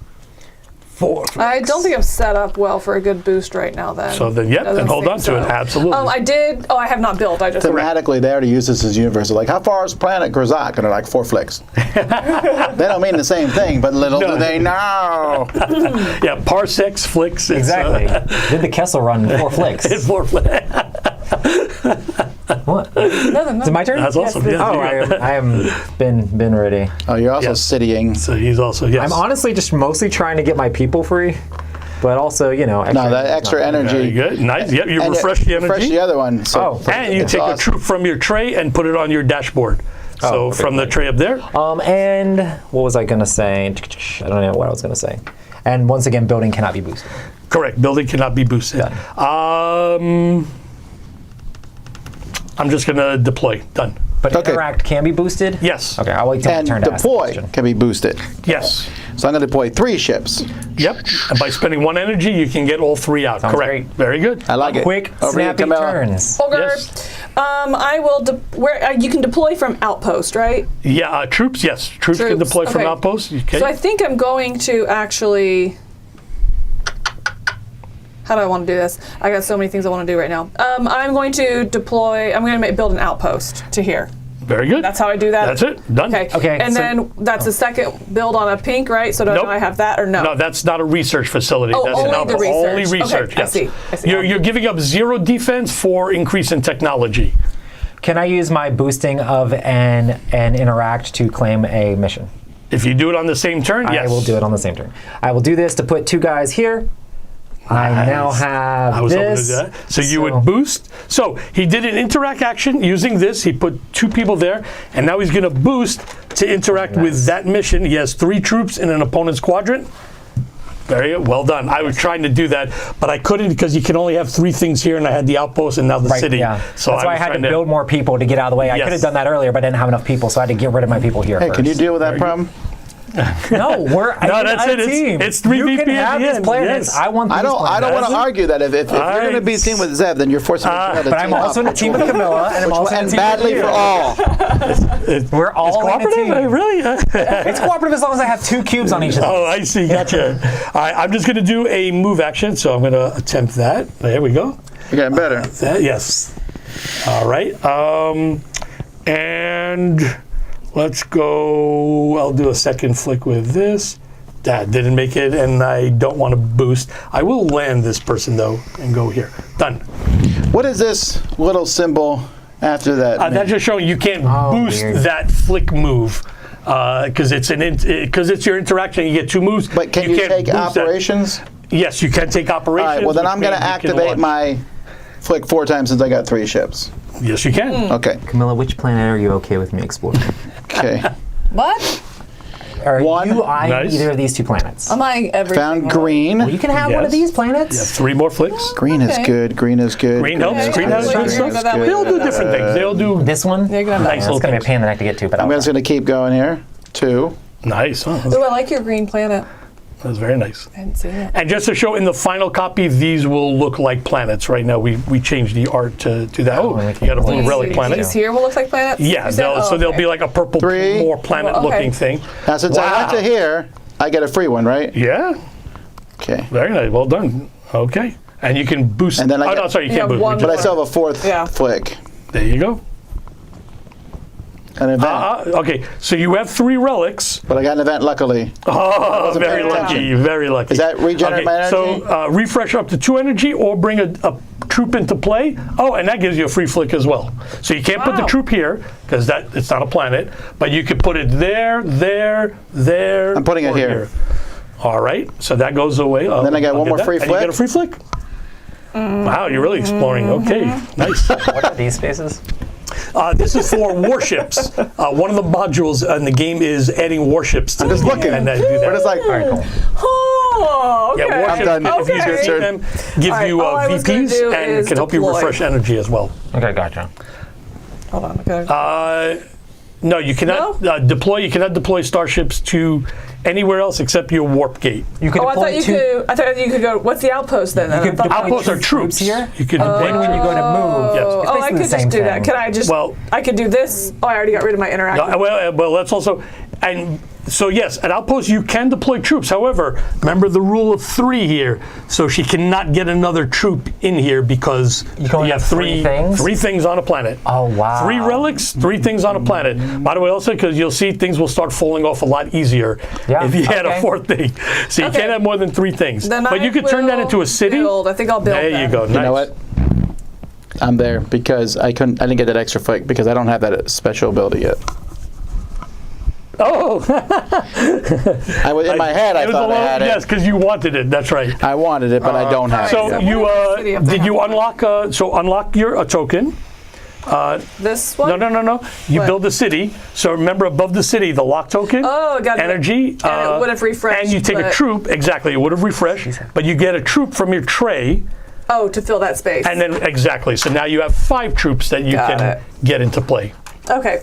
4 flicks. I don't think I'm set up well for a good boost right now. Then. So then, yep, Doesn't then hold seem on to so. it. Absolutely. I did. Oh, I have not built. I just. Thematically, they already use this as universe. They're like, how far is planet Grzak? And they're like, 4 flicks. They don't mean the same thing, but little do they know. Yeah, parsecs, flicks. it's, Exactly. Did the Kessel run 4 flicks? It's 4 flicks. What? Nothing. Is it my turn? That's awesome. Yes, Yes, Oh, you got that. I am been ready. Oh, you're also Yes. citying. So he's also, yes. I'm honestly just mostly trying to get my people free, but also, you know, No, that extra Very energy. good. Nice. Yep, you And refresh the energy. Refresh the other one. So Oh. And you it's take awesome. a troop from your tray and put it on your dashboard. So okay, from the fine. tray up there. And what was I gonna say? I don't know what I was gonna say. And once again, building cannot be boosted. Correct. Building cannot be boosted. Done. I'm just going to deploy. Done. But Okay. interact can be boosted? Yes. Okay, I'll wait till my And turn to ask the deploy question. can be boosted. Yes. So I'm going to deploy 3 ships. Yep. And by spending 1 energy, you can get all 3 out. Sounds Correct. great. Very good. I like it. Quick, Over here, snappy Camilla. turns. Okay. Yes. I will. You can deploy from outpost, right? Yeah. Troops. Yes. Troops can deploy from okay. outposts. Okay. So I think I'm going to actually. How do I want to do this? I got so many things I want to do right now. I'm going to deploy. I'm going to build an outpost to here. Very good. That's how I do that. That's it. Done. Okay. Okay, And so- then that's the second build on a pink, right? So do Nope. I have that or no? No, that's not a research facility. Oh, that's only an outpost. the Only research. research. Okay, I Yes. see. I see. You're giving up 0 defense for increase in technology. Can I use my boosting of an interact to claim a mission? If you do it on the same turn, yes. I will do it on the same turn. I will do this to put 2 guys here. I now have I was hoping to this. do that. So you would boost. So he did an interact action using this. He put 2 people there, and now he's going to boost to interact with that mission. He has 3 troops in an opponent's quadrant. Very good. Well done. I was trying to do that, but I couldn't because you can only have 3 things here, and I had the outpost and now the Right, city. yeah. So that's why I was had to trying build more people to get out of the way. I Yes. could have done that earlier, but I didn't have enough people, so I had to get rid of my people here Hey, first. can you deal with that problem? No, we're No, that's a it. team. It's 3 You VP can at have the these end. planets. Yes. I want these I don't want planets. to argue that if you're going to be a team with Zev, then you're forcing me to have a But team I'm also in a up. team with Camilla, and I'm also in a And team badly with for you. all. We're all in a Cooperative? team. Really? It's cooperative as long as I have 2 cubes on each of them. Oh, I see. Gotcha. All right, I'm just going to do a move action, so I'm going to attempt that. There we go. You're getting better. That, yes. All right. And let's go. I'll do a second flick with this. That didn't make it, and I don't want to boost. I will land this person, though, and go here. Done. What is this little symbol after that? That's just showing you can't boost weird. that flick move. Because it's your interaction, you get 2 moves. But can you can't take boost that. operations? Yes, you can take All operations. right, well then which I'm going to means you can activate launch. my flick 4 times since I got 3 ships. Yes, you can. Okay. Camilla, which planet are you okay with me exploring? Okay. What? Are One. you eyeing Nice. either of these 2 planets? Am I everything? Found green. Well, you can have one of Yes. these planets. 3 more flicks. Green is Okay. good. Green is good. Green helps. Okay, Green has okay, good okay, stuff. okay, that way. They'll do different things. They'll do This one? You're gonna have Nice that. It's going to be a pain in the neck to get to, but I'm just going to keep going here. 2. nice. Huh? Ooh, I like your green planet. That's very nice. I didn't see it. And just to show, in the final copy, these will look like planets. Right now, we changed the art to that. Oh, we you got a blue can- relic planet. These here will look like planets? Yeah, You said? so Oh, there'll okay. be like a purple, 3. more planet-looking thing. Now since I went to here, I get a free one, right? Yeah, Okay. very nice. Well done. Okay, and you can boost. And then I oh get- no, sorry, you You can't have boost. one But I still have a 4th Yeah. flick. There you go. An event. Okay, so you have 3 relics. But I got an event, luckily. Oh, wasn't very paying lucky, attention. very lucky. Does that regenerate my energy? So refresh up to 2 energy or bring a troop into play. Oh, and that gives you a free flick as well. So you can't put the Wow. troop here because it's not a planet, but you could put it there. I'm putting it or here. All right, so that goes away. then I get one more free And you flick? get a free flick. Wow, you're really exploring. Okay, nice. What are these spaces? This is for warships. One of the modules in the game is adding warships to I'm just the game, looking. and I do that. We're just like, All right, cool. Oh, okay. Yeah, warships, I'm done. if you Okay. see them, give All right, you all I was gonna VPs do and is can help you deploy. refresh energy as well. Okay, gotcha. Hold on. Okay. No, you cannot deploy. You cannot deploy starships to anywhere else except your warp gate. You could Oh, I deploy thought you 2. could. I thought you could go. What's the outpost then? You could I thought- deploy Outposts are two troops troops here? You can Then when you go to move, Yes. it's Oh, I basically could the same just do that. thing. Can I just? Well- I could do this. Oh, I already got rid of my interaction. well, that's also and so yes, at outposts you can deploy troops. However, remember the rule of 3 here. So she cannot get another troop in here because You can only have have 3 things? 3 things on a planet. Oh, wow. 3 relics, 3 things on a planet. By the way, also because you'll see things will start falling off a lot easier Yeah, if you add a okay. 4th thing. So you Okay. can't have more than 3 things. Then but I you could turn that will into a city. Build. I think I'll build. There you that. go. Nice. you know what? I'm there because I didn't get that extra flick because I don't have that special ability yet. Oh, I was in my head. I it was thought a I little, had it. yes, because you wanted it. That's right. I wanted it, but I don't have So it. you City up there. did you unlock? Unlock your token. This one. No. You What? build the city. So remember, above the city, the lock token. Oh, got it. Energy. And it would have refreshed, And you take a but- troop. Exactly, it would have refreshed. But you get a troop from your tray, Oh, to fill that space. and then exactly. So now you have 5 troops that you Got can it. get into play. Okay.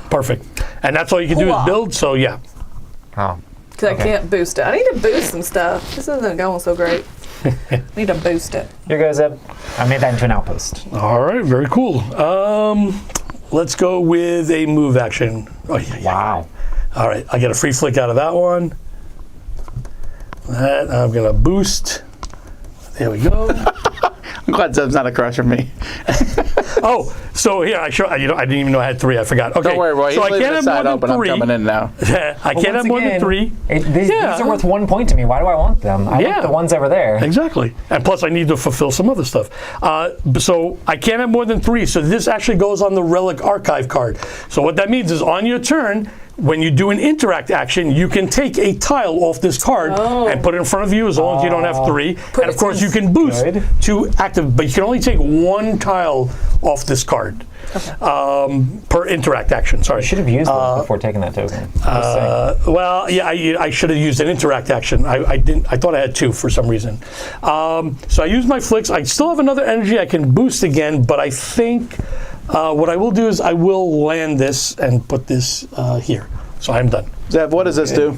Perfect. And that's all you can do is Hoo-ah. build, so yeah. Oh. Because Okay. I can't boost it. I need to boost some stuff. This isn't going so great. Need to boost it. Here goes Zeb. I made that into an outpost. All right, very cool. Let's go with a move action. Oh, yeah. Wow. All right, I get a free flick out of that one. That I'm gonna boost. There we go. I'm glad Zeb's not a crush for me. Oh, so here I didn't even know I had 3. I forgot. Okay. Don't worry, Roy. So He's I leaving can't the have side more open. than I'm 3. coming in now. I can't have more than 3. These are worth 1 point to me. Why do I want them? I Yeah. want the ones over there. Exactly. And plus I need to fulfill some other stuff. So I can't have more than 3. So this actually goes on the Relic Archive card. So what that means is on your turn, when you do an interact action, you can take a tile off this card and put it in front of you as long as you don't have 3. And of course you can boost good. to active, but you can only take 1 tile off this card per interact action. Sorry. I should have used those before taking that token. Just saying. Well, yeah, I should have used an interact action. I didn't. I thought I had 2 for some reason. So I used my flicks. I still have another energy I can boost again, but I think what I will do is I will land this and put this here. So I'm done. Zeb, what does this do?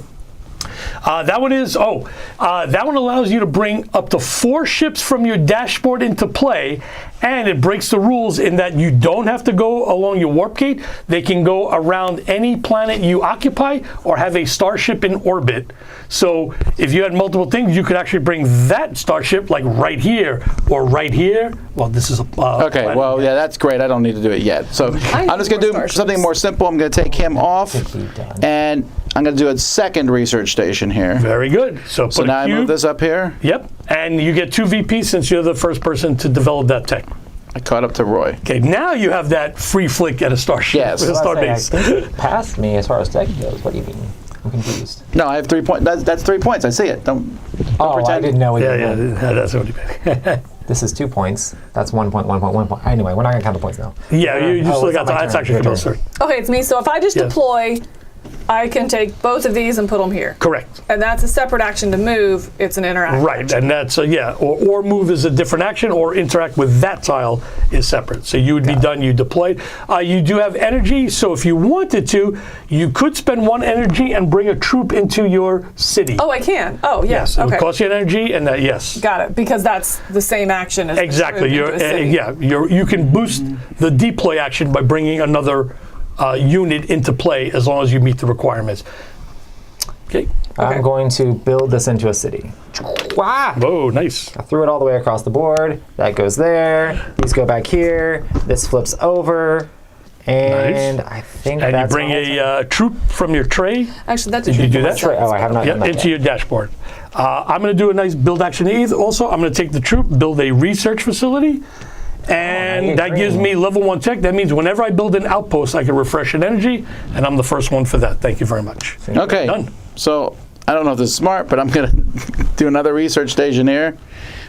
That one is, that one allows you to bring up to 4 ships from your dashboard into play, and it breaks the rules in that you don't have to go along your warp gate. They can go around any planet you occupy or have a starship in orbit. So if you had multiple things, you could actually bring that starship like right here or right here. Well, this is a Okay, planet. well, yeah, that's great. I don't need to do it yet. So I'm just going to do starships. something more simple. I'm going to take him off, Be done. and I'm going to do a second research station here. Very good. So So put now a I move cube. this up here. Yep, and you get 2 VPs since you're the first person to develop that tech. I caught up to Roy. Okay, now you have that free flick at a starship. Yes. With a I was about to starbase. say, I think you passed me as far as tech goes. What do you mean? I'm confused. No, I have 3 points. That's 3 points. I see it. Don't Oh, I pretend. didn't know what Yeah, you yeah, meant. that's what you meant. This is 2 points. That's 1 point, 1 point, 1 point. Anyway, we're not going to count the points now. Yeah, you Oh, still it's got not my that's turn. actually Your for those turn. 3. Okay, it's me. So if I just Yes. deploy, I can take both of these and put them here. Correct. And that's a separate action to move. It's an interact. Right, and that's, or move is a different action, or interact with that tile is separate. So you would be done, you deployed. You do have energy, so if you wanted to, you could spend 1 energy and bring a troop into your city. Oh, I can. Oh, yeah. Yes, it Okay. would cost you an energy, and that, yes. Got it. Because that's the same action as the Exactly, troop into a city. you can boost the deploy action by bringing another unit into play as long as you meet the requirements. Okay. I'm going to build this into a city. Wow! Whoa, nice. I threw it all the way across the board. That goes there. These go back here. This flips over. And Nice. I think And you that's bring all a troop from your tray. Actually, that's a Did you troop do for that? myself. Oh, I have not done that into yet. your dashboard. I'm going to do a nice build action either. Also, I'm going to take the troop, build a research facility, and you're that gives green. me level 1 tech. That means whenever I build an outpost, I can refresh an energy, and I'm the first one for that. Thank you very much. Okay. Done. So I don't know if this is smart, but I'm going to do another research station here.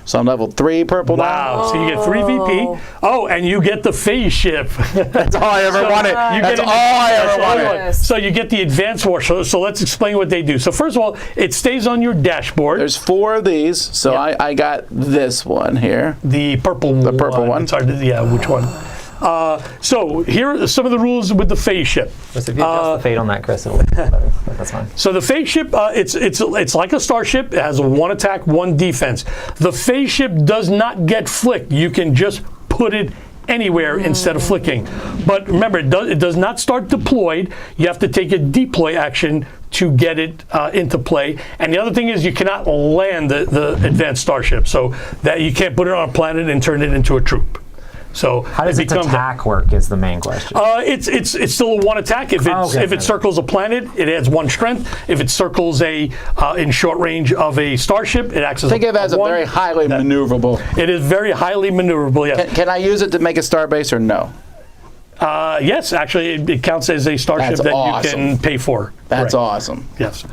So I'm level 3 purple now. Wow. So you get 3 VP. Oh, and you get the phase ship. That's all I ever wanted. You That's get all I ever wanted. Yes. So you get the advanced warship. So let's explain what they do. So first of all, it stays on your dashboard. There's 4 of these, so Yeah. I got this one here. The purple one. The purple one. It's hard to, which one? So here are some of the rules with the phase ship. So if you adjust the fade on that, Chris, it'll look better. But that's fine. So the phase ship, it's like a starship. It has 1 attack, 1 defense. The phase ship does not get flicked. You can just put it anywhere instead of flicking. But remember, it does not start deployed. You have to take a deploy action to get it into play. And the other thing is you cannot land the advanced starship. So that you can't put it on a planet and turn it into a troop. So How does its attack work is the main question. it's still a 1 attack. If it circles a planet, it adds 1 strength. If it circles in short range of a starship, it acts as Think of it as a 1. very highly maneuverable. It is very highly maneuverable. Yes. Can I use it to make a starbase or no? Yes, actually, it counts as a starship That's that awesome. you can pay for. That's Correct. awesome. Yes.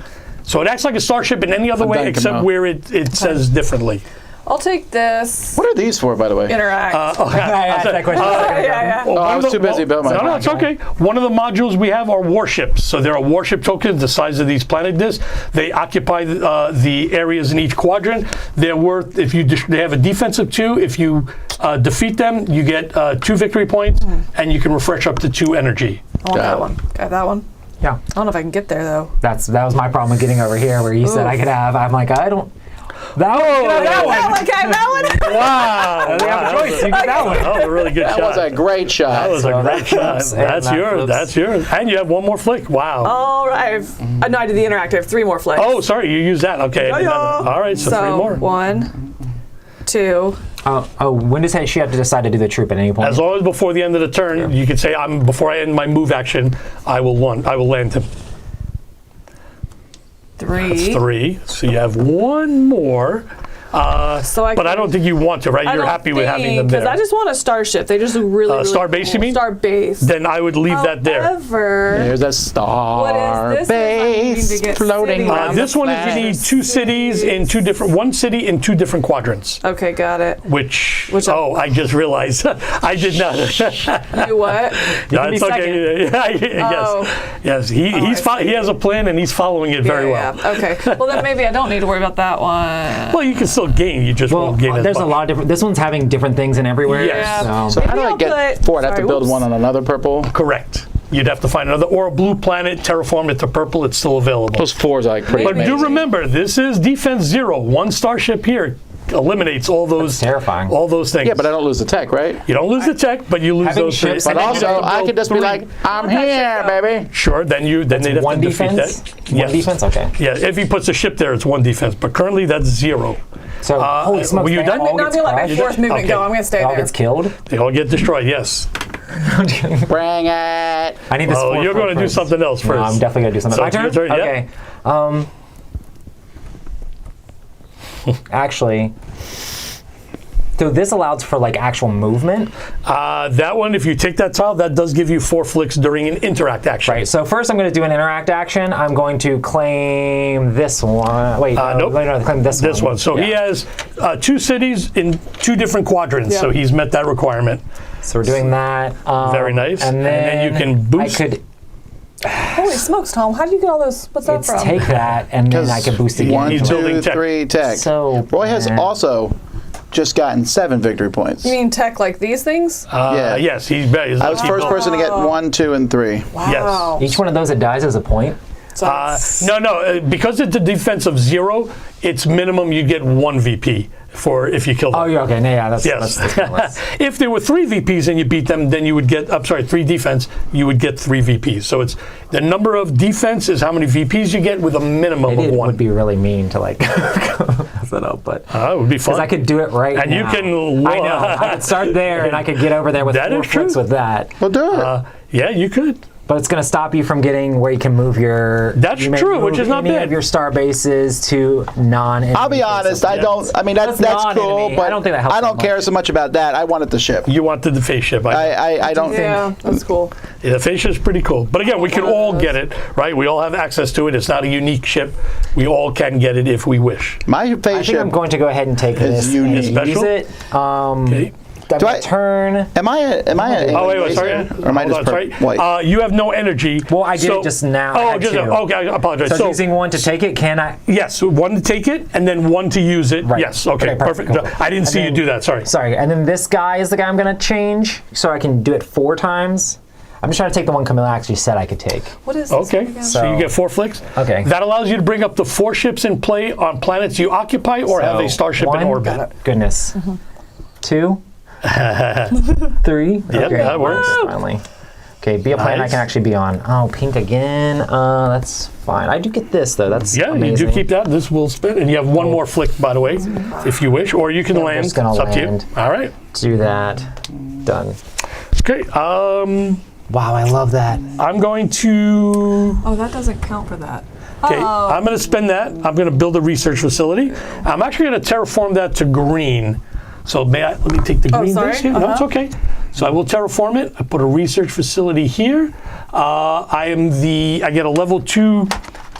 So it acts like a starship in any other I'm way done, except Kamal. where it says differently. I'll take this. What are these for, by the way? Interact. I asked that question a second ago. yeah. Oh, I was too busy building my. No, it's okay. One of the modules we have are warships. So there are warship tokens the size of these planet discs. They occupy the areas in each quadrant. They're worth, they have a defense of 2. If you defeat them, you get 2 victory points, and you can refresh up to 2 energy. I want that one. Got that one. Yeah. I don't know if I can get there though. That was my problem with getting over here, where you said I could have. I'm like, I don't. That one. That one. Wow. You have a choice. You get that one. That was a really good That shot. was a great shot. That was a great shot. That's yours. That's yours. And you have one more flick. Wow. All right. No, I did the interactive. 3 more flicks. Oh, sorry. You used that. Okay. Yeah. All right. So 3 more. 1, 2. When does she have to decide to do the troop at any point? As long as before the end of the turn, you can say, before I end my move action, I will land him. 3. That's 3. So you have 1 more. But I don't think you want to, right? You're happy with having them there. Because I just want a starship. They just look really Star cool. base, you mean? Star base. Then I would leave that there. However, There's a star what is this one I need base to get floating city? around This the one is you need flag. 2 cities in 2 different, 1 city in 2 different quadrants. Okay, got it. Which I- I just realized I did not. You what? No, be it's okay. Yes. He has a plan and he's following it very well. Yeah. Okay. Well, then maybe I don't need to worry about that one. Well, you can still gain. You just won't gain as there's much. a lot of different. This one's having different things in everywhere. Yes. So how do Maybe I I'll get put- 4? I'd have to sorry, build whoops. one on another purple. Correct. You'd have to find another, or a blue planet, terraform it to purple. It's still available. Those 4s are like pretty But amazing. do remember, this is defense 0. 1 starship here eliminates all those terrifying. all those things. Yeah, but I don't lose the tech, right? You don't lose the tech, but you lose Having those ships things. But and then also, I could just be like, I'm here, baby. Sure, then they'd have One to defeat defense. that. One defense. Okay. Yeah, if he puts a ship there, it's 1 defense. But currently, that's 0. So holy smokes! were you they done? all I'm gets gonna let my crushed? 4th movement Okay. go. I'm gonna stay It all there. gets killed. They all get destroyed. Yes. Bring it. I need this. Oh, you're going to do something else first. No, I'm definitely gonna do something. So My it's your turn. turn, yeah. Okay. Actually, so this allows for like actual movement, That one, if you take that tile, that does give you 4 flicks during an interact action. right? So first, I'm going to do an interact action. I'm going to claim this one. Wait, nope. no, claim this one. This one. So he Yeah. has 2 cities in 2 different quadrants. Yeah. So he's met that requirement. So we're doing that. Very nice. And then, you can boost. I could Holy smokes, Tom! How did you get all those? What's that from? take that, and then I can boost again. 1, He's building 2, tech. 3 tech. So Roy has bad. also just gotten 7 victory points. You mean tech like these things? Yeah. Yes, he's I was first person to get 1, 2, and 3. Wow. Each one of those that dies is a point. So it's- No, because it's a defense of 0, it's minimum you get 1 VP for if you kill them. Oh, yeah, okay. No, yeah, that's Yes. that's pointless. If there were 3 VPs and you beat them, then you would get, 3 defense, you would get 3 VPs. So it's the number of defense is how many VPs you get with a minimum Maybe of it 1. would be really mean to like mess it up, but It would be fun. because I could do it right And now. you can I know. I could start there, and I could get over there with That 4 is true. flicks with that. Well, do it. Yeah, you could. But it's going to stop you from getting where you can move your. That's you may true, which move is not any bad. of your star bases to non-enemy. I'll be honest. I don't. I mean, that's That's cool, non-enemy. but I don't think that helps I that don't care much. so much about that. I wanted the ship. You wanted the face ship. I don't yeah, think. that's cool. The face ship's pretty cool. But again, we can all get it, right? We all have access to it. It's not a unique ship. We all can get it if we wish. My I face think I'm ship. going to go ahead and take It's this unique. and Special? use it. Okay. Do I- Turn. Am I? Oh, wait, sorry. Or am I Hold just on, sorry. white? You have no energy. Well, I did it just now. I Oh, had just 2. okay. I apologize. So, using 1 to take it, can I? Yes, 1 to take it, and then 1 to use it. Right. Yes, okay, Okay, perfect. perfect, cool. I didn't see And you then- do that, sorry. Sorry, and then this guy is the guy I'm going to change, so I can do it 4 times. I'm just trying to take the one Camilla actually said I could take. What is this one Okay, again? so you get 4 flicks. Okay. That allows you to bring up to 4 ships in play on planets you occupy or have a starship in orbit. Goodness. 2. 3. Yep, that works. Finally. Okay, be a planet I Nice. can actually be on. Oh, pink again. That's fine. I do get this though. That's Yeah, amazing. you do keep that. This will spin, and you have 1 more flick, by the way, if you wish, or you can Yeah, I'm land. just gonna It's up to you. land. All right. Do that. Done. Okay. Wow, I love that. I'm going to. Oh, that doesn't count for that. Okay, Oh. I'm going to spend that. I'm going to build a research facility. I'm actually going to terraform that to green. So let me take the green sorry. base here. No, it's okay. So I will terraform it. I put a research facility here. I get a level 2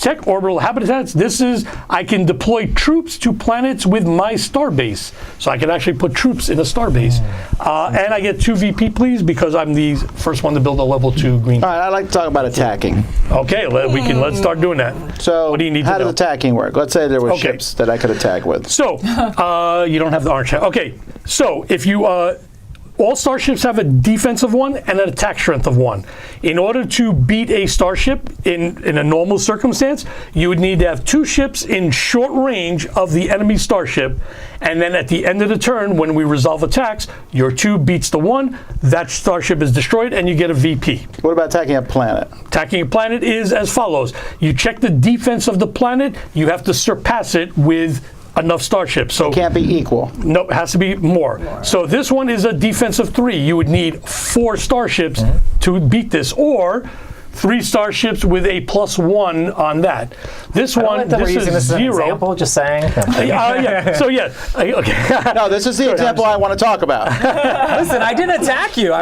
tech orbital habitats. This is, I can deploy troops to planets with my starbase. So I can actually put troops in a starbase. And I get 2 VP, please, because I'm the first one to build a level 2 green. All right, I'd like to talk about attacking. Okay, let's start doing that. So what do you need how to know? does attacking work? Let's say there were Okay. ships that I could attack with. So, you don't have the orange hat. Okay, so if you, all starships have a defensive 1 and an attack strength of 1. In order to beat a starship in a normal circumstance, you would need to have 2 ships in short range of the enemy starship, and then at the end of the turn, when we resolve attacks, your 2 beats the 1, that starship is destroyed, and you get a VP. What about attacking a planet? Attacking a planet is as follows. You check the defense of the planet, you have to surpass it with enough starships. So Can't be equal. nope, it has to be more. So this one is a defensive 3. You would need 4 starships to beat this, or 3 starships with a +1 on that. This one, We're this using is this as an 0. example, just saying. Yeah. So yeah. Okay. No, this is the example I want to talk about. Listen, I didn't attack you.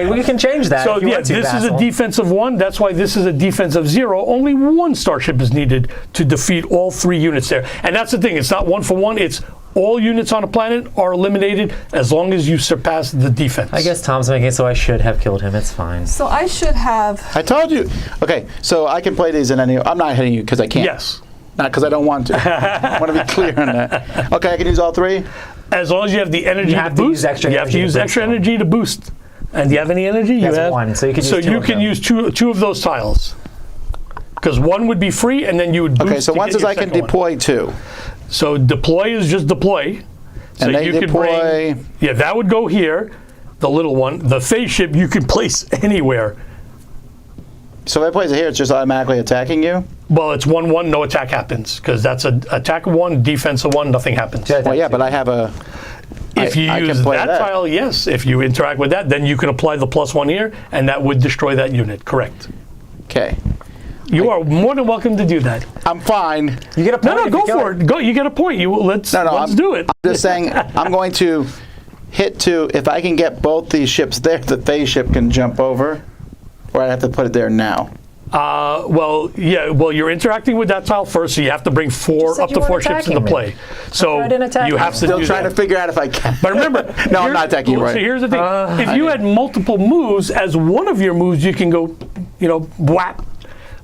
We can change that. So if you yeah, want to, this is a Vassal. defensive 1. That's why this is a defensive 0. Only 1 starship is needed to defeat all 3 units there. And that's the thing. It's not 1 for 1. It's all units on a planet are eliminated as long as you surpass the defense. I guess Tom's making it so I should have killed him. It's fine. So I should have. I told you. Okay, so I can play these in any. I'm not hitting you because I can't. Yes. Not because I don't want to. I want to be clear on that. Okay, I can use all 3. As long as you have the energy You have to to boost, use extra you have to energy to use boost extra them. energy to boost. And do you have any energy? You That's have 1, so you can use 2 you of can them. use two of those tiles. Because 1 would be free, and then you would boost. Okay, so to one get says your I can second one. deploy 2. So deploy is just deploy. So And they you could deploy. bring, yeah, that would go here, the little one. The phase ship you can place anywhere. So if I place it here, it's just automatically attacking you? Well, it's 1-1, no attack happens, because that's an attack of 1, defense of 1, nothing happens. Well, yeah, but I have a. If you I can use play that tile, yes. If you interact with that, then you can apply the +1 here, and that would destroy that unit. Correct. Okay. You are more than welcome to do that. I'm fine. You get a point. No, if go you kill for it. Go. You get a point. Let's I'm, do it. I'm just saying, I'm going to hit 2. If I can get both these ships there, the phase ship can jump over, or I have to put it there now. Well, yeah. Well, you're interacting with that tile first, so you have to bring said up you to weren't 4 ships into attacking me. play. So I didn't attack you have you. to Still do trying that. to figure out if I can. But remember, No, I'm not attacking you, So right. here's the thing: if you had multiple moves, as one of your moves, you can go, whap.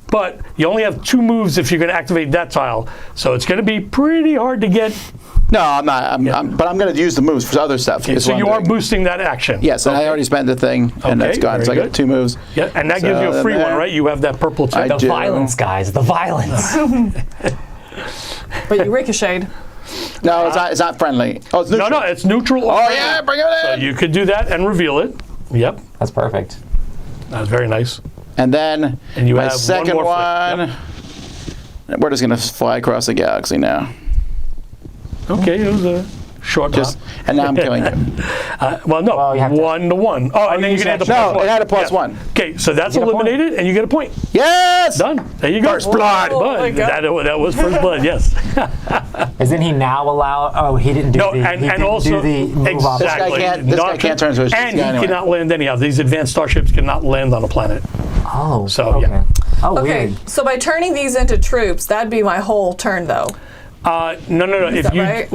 But you only have 2 moves if you're going to activate that tile. So it's going to be pretty hard to get. No, I'm not. But I'm going to use the moves for other stuff. is So what you I'm are doing. boosting that action. Yes, and I already spent the thing, and Okay, that's gone. So I very got 2 moves. Yeah, and that gives you a So free then one, right? You have that purple too. I The do. violence, guys. The violence. But you ricocheted. No, it's not friendly. Oh, it's neutral. No, it's neutral. or Oh, friendly. yeah, bring it So in. you could do that and reveal it. Yep, That's perfect. that's very nice. And then And you my have one second more one, we're just going to fly across the galaxy now. Okay, it was a short Just, hop. and now I'm killing you. Well, no, Well, you have to- 1-1. Oh, and then you can add the No, +1. it had a +1. Okay, so that's You get a point. eliminated, and you get a point. Yes! Done. There you go. First blood. Oh, my God. That was first blood, yes. Isn't he now allowed? Oh, he didn't do No, the. and he didn't also, do the move off. This guy can't- this guy can't turn into a ship And he anyway. cannot land anyhow. These advanced starships cannot land on a planet. Oh, So, okay. yeah. Oh, Okay, weird. so by turning these into troops, that'd be my whole turn, though. No. If that you right?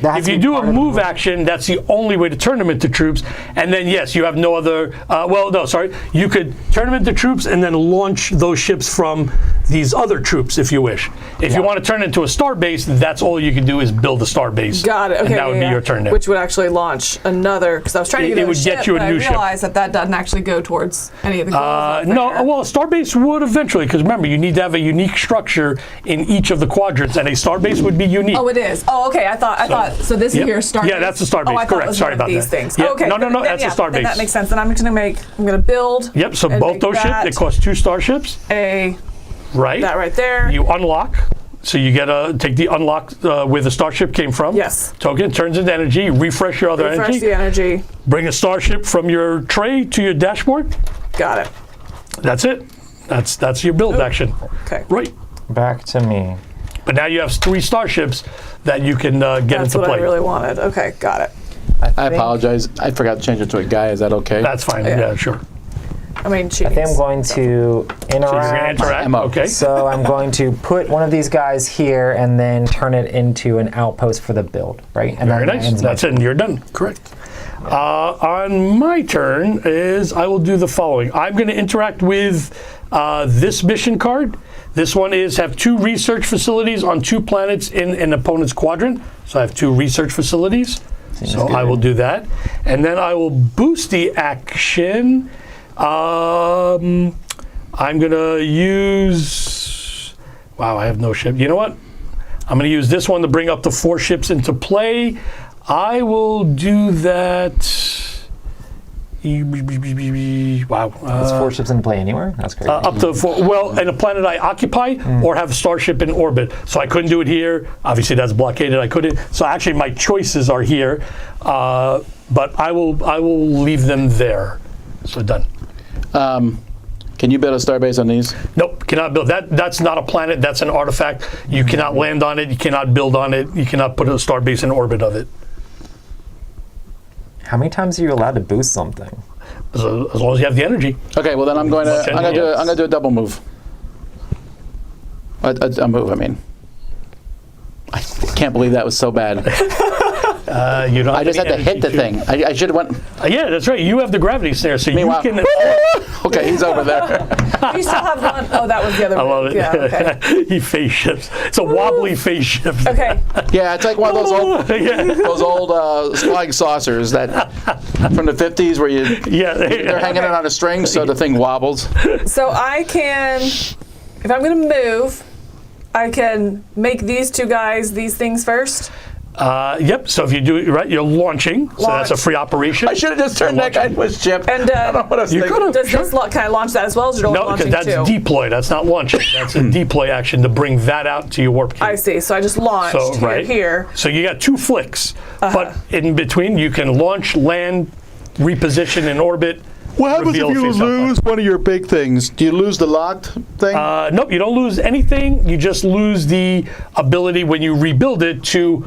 That has if to you be do a part of the move move. action, that's the only way to turn them into troops. And then yes, you have no other. You could turn them into troops and then launch those ships from these other troops if you wish. If you want to turn it into a star base, that's all you can do is build a star base. Got it. Okay, And that would be yeah. your turn there. Which would actually launch another, because I was trying to It get would ship, get you a but new I ship. realized that doesn't actually go towards any of the goals. No, well, a starbase would eventually, because remember, you need to have a unique structure in each of the quadrants, and a starbase would be unique. Oh, it is. Oh, okay. I thought. So this Yep. is your star. Yeah, that's a star Oh, I base. thought Correct. it was Sorry one of about these that. things. Yeah. Okay. No, then that's a star then base. that makes sense. Then I'm going to build. Yep, so and both make those ships, that they cost 2 starships, that right? right there. You unlock, so you take the unlock where the starship came from. Yes. Token turns into energy, refresh your other Refresh energy, the energy. bring a starship from your tray to your dashboard. Got it. That's it. That's your build action. Okay. Right. Back to me. But now you have 3 starships that you can get That's into what play. I really wanted. Okay. Got it. I apologize. I forgot to change it to a guy. Is that okay? That's fine. Yeah, sure. I mean, cheating. I think I'm going to So you're gonna interact. interact. Ammo. Okay. So I'm going to put one of these guys here and then turn it into an outpost for the build, right? And Very that nice. ends my That's it. And you're done. Correct. On my turn is I will do the following. I'm going to interact with this mission card. This one is have 2 research facilities on 2 planets in an opponent's quadrant. So I have 2 research facilities. So I will do that. And then I will boost the action. I'm going to use... Wow, I have no ship. You know what? I'm going to use this one to bring up the 4 ships into play. I will do that... Wow. There's 4 ships in play anywhere? That's crazy. Up to 4, well, in a planet I occupy or have a starship in orbit. So I couldn't do it here. Obviously, that's blockaded. I couldn't. So actually, my choices are here, but I will leave them there. So done. Can you build a starbase on these? Nope, cannot build. That's not a planet. That's an artifact. You cannot land on it. You cannot build on it. You cannot put a starbase in orbit of it. How many times are you allowed to boost something? So, as long as you have the energy. Okay, well then I'm going to do a double move. A move, I mean. I can't believe that was so bad. You don't. I just had to hit the thing. I should have went. Yeah, that's right. You have the gravity snare, so Meanwhile, you can. Okay, he's over there. You still have one. Oh, that was the other I one. love it. Yeah, okay. He face shifts. It's a wobbly face shift. Okay. Yeah, it's like one of those old Yeah. those old flying saucers that from the 50s where they're hanging it on a string so the thing wobbles. So I can, if I'm going to move, I can make these 2 guys these things first. Yep. So if you do it right, you're launching. So that's a Launch. free operation. I should have just turned that guy into a ship. And I don't know what I was you thinking. could've. does this can I launch that as well? Or is it only No, because launching that's 2? deploy. That's not launching. That's a deploy action to bring that out to your warp key. I see. So I just launched So here. So you got 2 flicks, but in between you can launch, land, reposition in orbit. What happens if reveal you face up. lose one of your big things? Do you lose the locked thing? Nope, you don't lose anything. You just lose the ability when you rebuild it to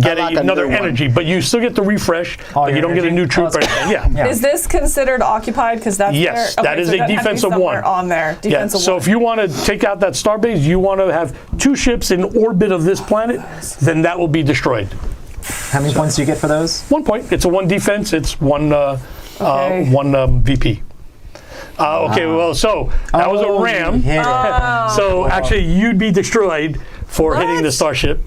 get Unlock a another new one. energy, but you still get the refresh, but you your don't get a energy? new troop or anything. Yeah. Is this considered occupied? Because that's Yes, there? that is so a that has to be defensive somewhere 1. on there. Yeah, Defensive so 1. if you want to take out that starbase, you want to have 2 ships in orbit of this planet, then that will be destroyed. How many points do you get for those? 1 point. It's a 1 defense. It's 1 Okay. 1 VP. Okay, well, so that was a Oh, ram. you hit it. So actually, you'd be destroyed for hitting the starship,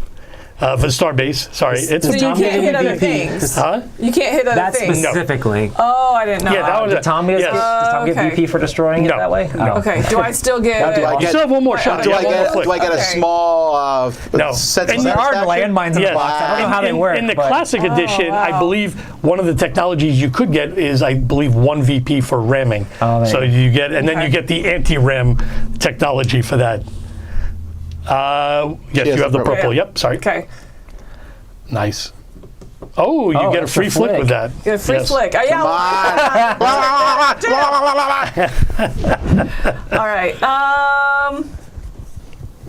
for the starbase. Sorry, it's So you Tom can't give hit you other VP? things. huh? You can't hit other That's things. specifically. Oh, I didn't know. Yeah, that was Did Tom get, yes. does Tom get Okay. VP for destroying No. it that way? No. Oh. Okay. Do I still get? do I You get- still have 1 more shot. do You I have one more get flick. do I get a Okay. small No. set And of there There are satisfaction? landmines in the Yes. box. I don't know how they work. In the but classic edition, I wow. believe one of the technologies you could get is, I believe, 1 VP for ramming. Oh, there So you go. you get, and then Okay. you get the anti-ram technology for that. Yes, you have the purple. purple. Yeah. Yep, sorry. Okay. Nice. Oh, you Oh, get a extra free flick flick. with that. Get a free Yes. flick. Yeah. All right.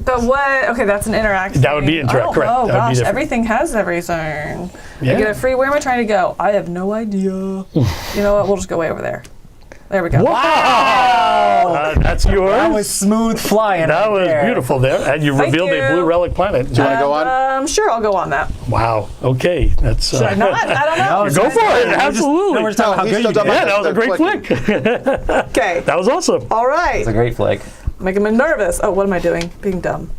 But what? Okay, that's an interact. That would be interact, Oh, correct. Oh That would be gosh, different. everything has everything. Yeah. I get a free. Where am I trying to go? I have no idea. You know what? We'll just go way over there. There we go. Wow! That's yours. That was smooth flying. That right was there. beautiful there. And you Thank revealed a you. blue relic planet. Do you want to go on? Sure, I'll go on that. Wow. Okay. That's. Should I not? I don't know. No, Go for it. No, Absolutely. we're just talking about how he's good you still did. talking Yeah, that was a great Clicking. flick. Okay. That was awesome. All right. It's a great flick. Making me nervous. Oh, what am I doing? Being dumb.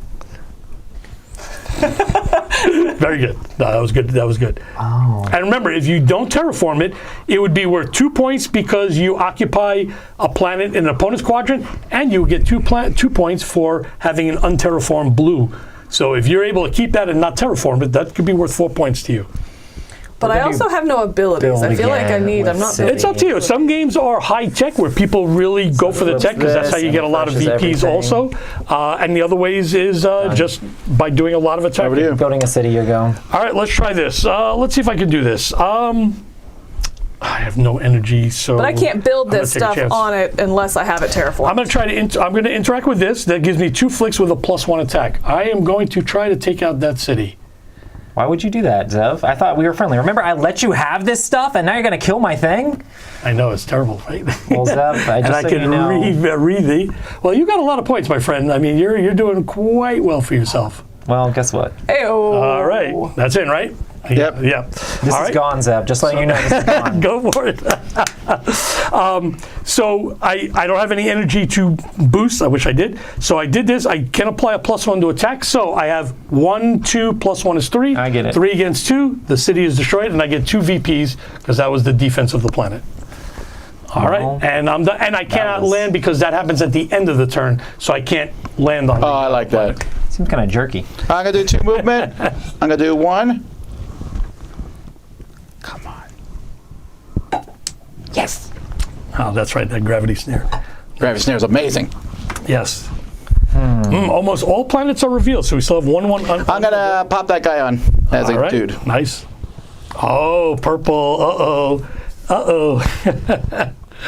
Very good. No, that was good. That was good. Oh. And remember, if you don't terraform it, it would be worth 2 points because you occupy a planet in an opponent's quadrant, and you would get 2 points for having an unterraformed blue. So if you're able to keep that and not terraform it, that could be worth 4 points to you. But I also have no abilities. build I feel like I again need. I'm with not. city. It's up to you. Some games are high tech where people really go for the tech because that's how you get a lot of VPs also. And the other ways is just by doing a lot of attacking. Over to you. Building a city, you go. All right, let's try this. Let's see if I can do this. I have no energy, so. But I can't build I'm gonna this take a stuff chance. on it unless I have it terraformed. I'm going to try to. I'm going to interact with this. That gives me 2 flicks with a +1 attack. I am going to try to take out that city. Why would you do that, Zev? I thought we were friendly. Remember, I let you have this stuff, and now you're going to kill my thing? I know, it's terrible, right? Well, Zev, And I so can you know, read the. Well, you got a lot of points, my friend. I mean, you're doing quite well for yourself. well, guess what? Ew. All right, that's in, right? Yep. Yeah. This is gone, Zev. Just letting you know, this is gone. Go for it. So I don't have any energy to boost. I wish I did. So I did this. I can apply a +1 to attack. So I have 1, 2, +1 is 3. I get it. 3 against 2. The city is destroyed, and I get 2 VPs because that was the defense of the planet. All right, and I'm done. And I cannot land because that happens at the end of the turn, so I can't land on. Oh, I like that. Seems kind of jerky. I'm gonna do 2 movement. I'm gonna do 1. Come on. Yes. Oh, that's right. That gravity snare. Gravity snare is amazing. Yes. Almost all planets are revealed, so we still have one. I'm gonna pop that guy on as a All right. dude. Nice. Oh, purple. Uh-oh.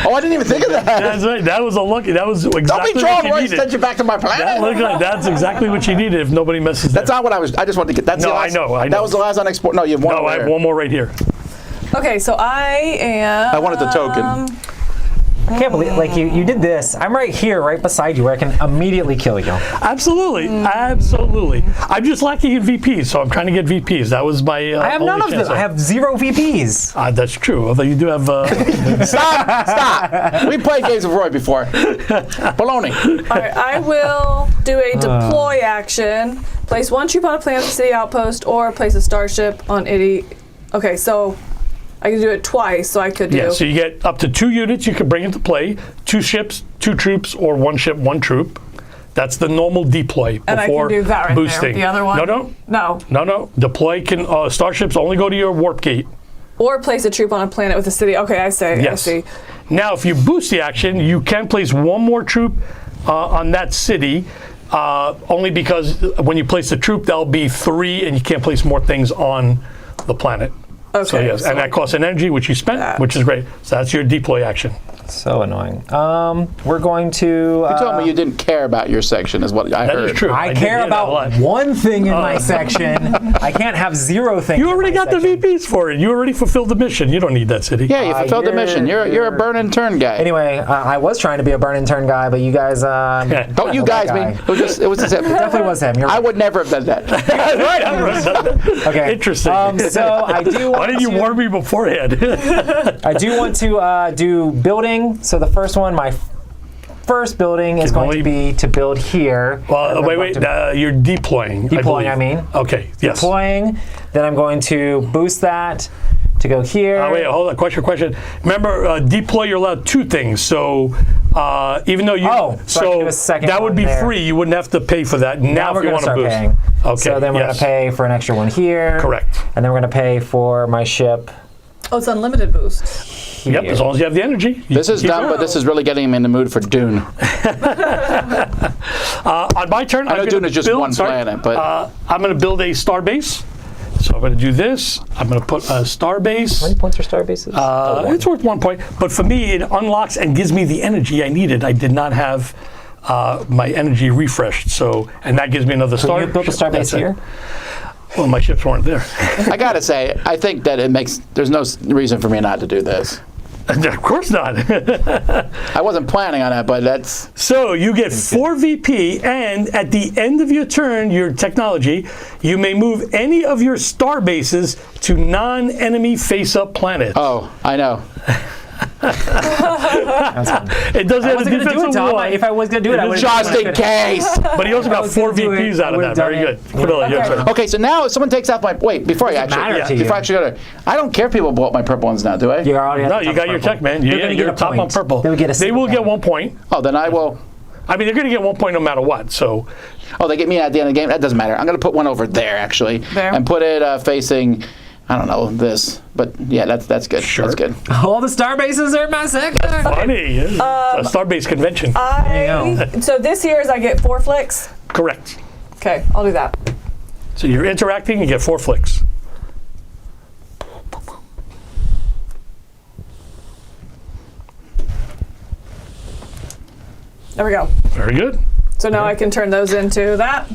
Oh, I didn't even think of that. That's right. That was a lucky. That was exactly Don't be what throwing you right needed. send you back to my That planet. looked like that's exactly what you needed if nobody messes That's there. not what I was. I just wanted to get. That's No, the last, I know. That was the last unexplored. No, you have one. No, over I have there. one more right here. Okay, so I am. I wanted the token. I can't believe, like, you did this. I'm right here, right beside you, where I can immediately kill you. Absolutely. Absolutely. I'm just lacking in VPs, so I'm trying to get VPs. That was my I have none of them. I have 0 VPs. That's true, although you do have... Stop! We played games of Roy before. Baloney. All right, I will do a deploy action. Place 1 troop on a planet city outpost, or place a starship on any. Okay, so I can do it twice. So I could do. Yeah, so you get up to 2 units you can bring into play, 2 ships, 2 troops, or 1 ship, 1 troop. That's the normal deploy and before I can do that right boosting. there. The other one. No. Deploy can starships only go to your warp gate. Or place a troop on a planet with a city. Okay, I see. Yes. I see. Now, if you boost the action, you can place 1 more troop on that city. Only because when you place the troop, that'll be 3, and you can't place more things on the planet. Okay. So yes, and that costs an energy, which you spent, which is great. So that's your deploy action. So annoying. We're going to. You told me you didn't care about your section, is what I That heard. is true. I did care hear that a lot. about one thing in my section. I can't have 0 things. You in already my got the section. VPs for it. You already fulfilled the mission. You don't need that city. Yeah, you fulfilled the mission. You're a burn and turn guy. Anyway, I was trying to be a burn and turn guy, but you guys. Don't you guys that me? guy. It was just him. Definitely was him. You're I right. would never have done that. Okay. Interesting. So I do. Why didn't you warn me beforehand? I do want to do building. So the first one, my first building is going to be to build here. Well, wait. You're deploying. Deploying, I mean. Okay. Yes. Deploying. Then I'm going to boost that to go here. Wait, hold on. Question. Remember, deploy, you're allowed 2 things. So even though you. so I can do a second that would one be there. free. You wouldn't have to pay for that. Now we're if you going to want to start boost. paying. Okay. So then we're going to pay for an extra one here. Correct. And then we're going to pay for my ship. Oh, it's unlimited boost. Yep, as long as you have the energy. This is dumb, but this is really getting him in the mood for Dune. On my turn, I know Dune is just one planet, but I'm going to build a star base. So I'm going to do this. I'm going to put a star base. How many points are star bases? It's worth 1 point. But for me, it unlocks and gives me the energy I needed. I did not have my energy refreshed. And that gives me another star. You built a star base here? Well, my ships weren't there. I gotta say, I think that there's no reason for me not to do this. Of course not. I wasn't planning on that, but that's... So you get 4 VP, and at the end of your turn, your technology, you may move any of your star bases to non-enemy face-up planets. Oh, I know. That's fine. It doesn't have a I wasn't going to do it, defensive Tom. one. If I was going to do it, I would Just in case! But he also got 4 VPs out of that. Very good. Camilla, your turn. Okay, so now if someone takes out my... Wait, before I matter actually... to you. Before I actually go to... I don't care if people blow up my purple ones now, do I? You're already at No, the you top got of your purple. tech, man. They're gonna You're get a top on point. purple. They will get a They will single get 1 point. Oh, then I will... I mean, they're going to get 1 point no matter what. So Oh, they get me at the end of the game? That doesn't matter. I'm going to put one over there, actually. There? And put it facing... I don't know, this. But yeah, that's good. Sure. That's good. All the star bases are in my sector. funny. A Starbase convention. So this here is I get 4 flicks. Correct. Okay, I'll do that. So you're interacting, you get 4 flicks. There we go. Very good. So now I can turn those into that.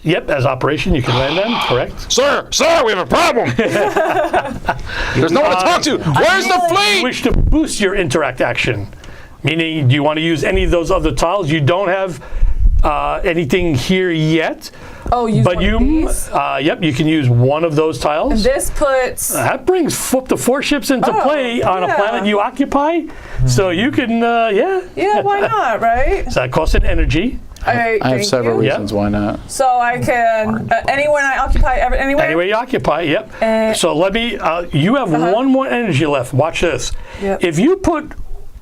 Yep, as operation, you can land them, correct? Sir, we have a problem. There's no one to talk to. Where's the You fleet? wish to boost your interact action, meaning do you want to use any of those other tiles? You don't have anything here yet. Oh, use But one you, of these? yep, you can use one of those tiles. This puts. That brings up to 4 ships into Oh, play on a yeah. planet you occupy. So you can, yeah. Yeah, why not, right? So that costs an energy. Okay, I have thank several you. reasons why not. So I can anywhere I occupy, anywhere. Anywhere you occupy, yep. So let me, you have one more energy left. Watch this. Yep. If you put,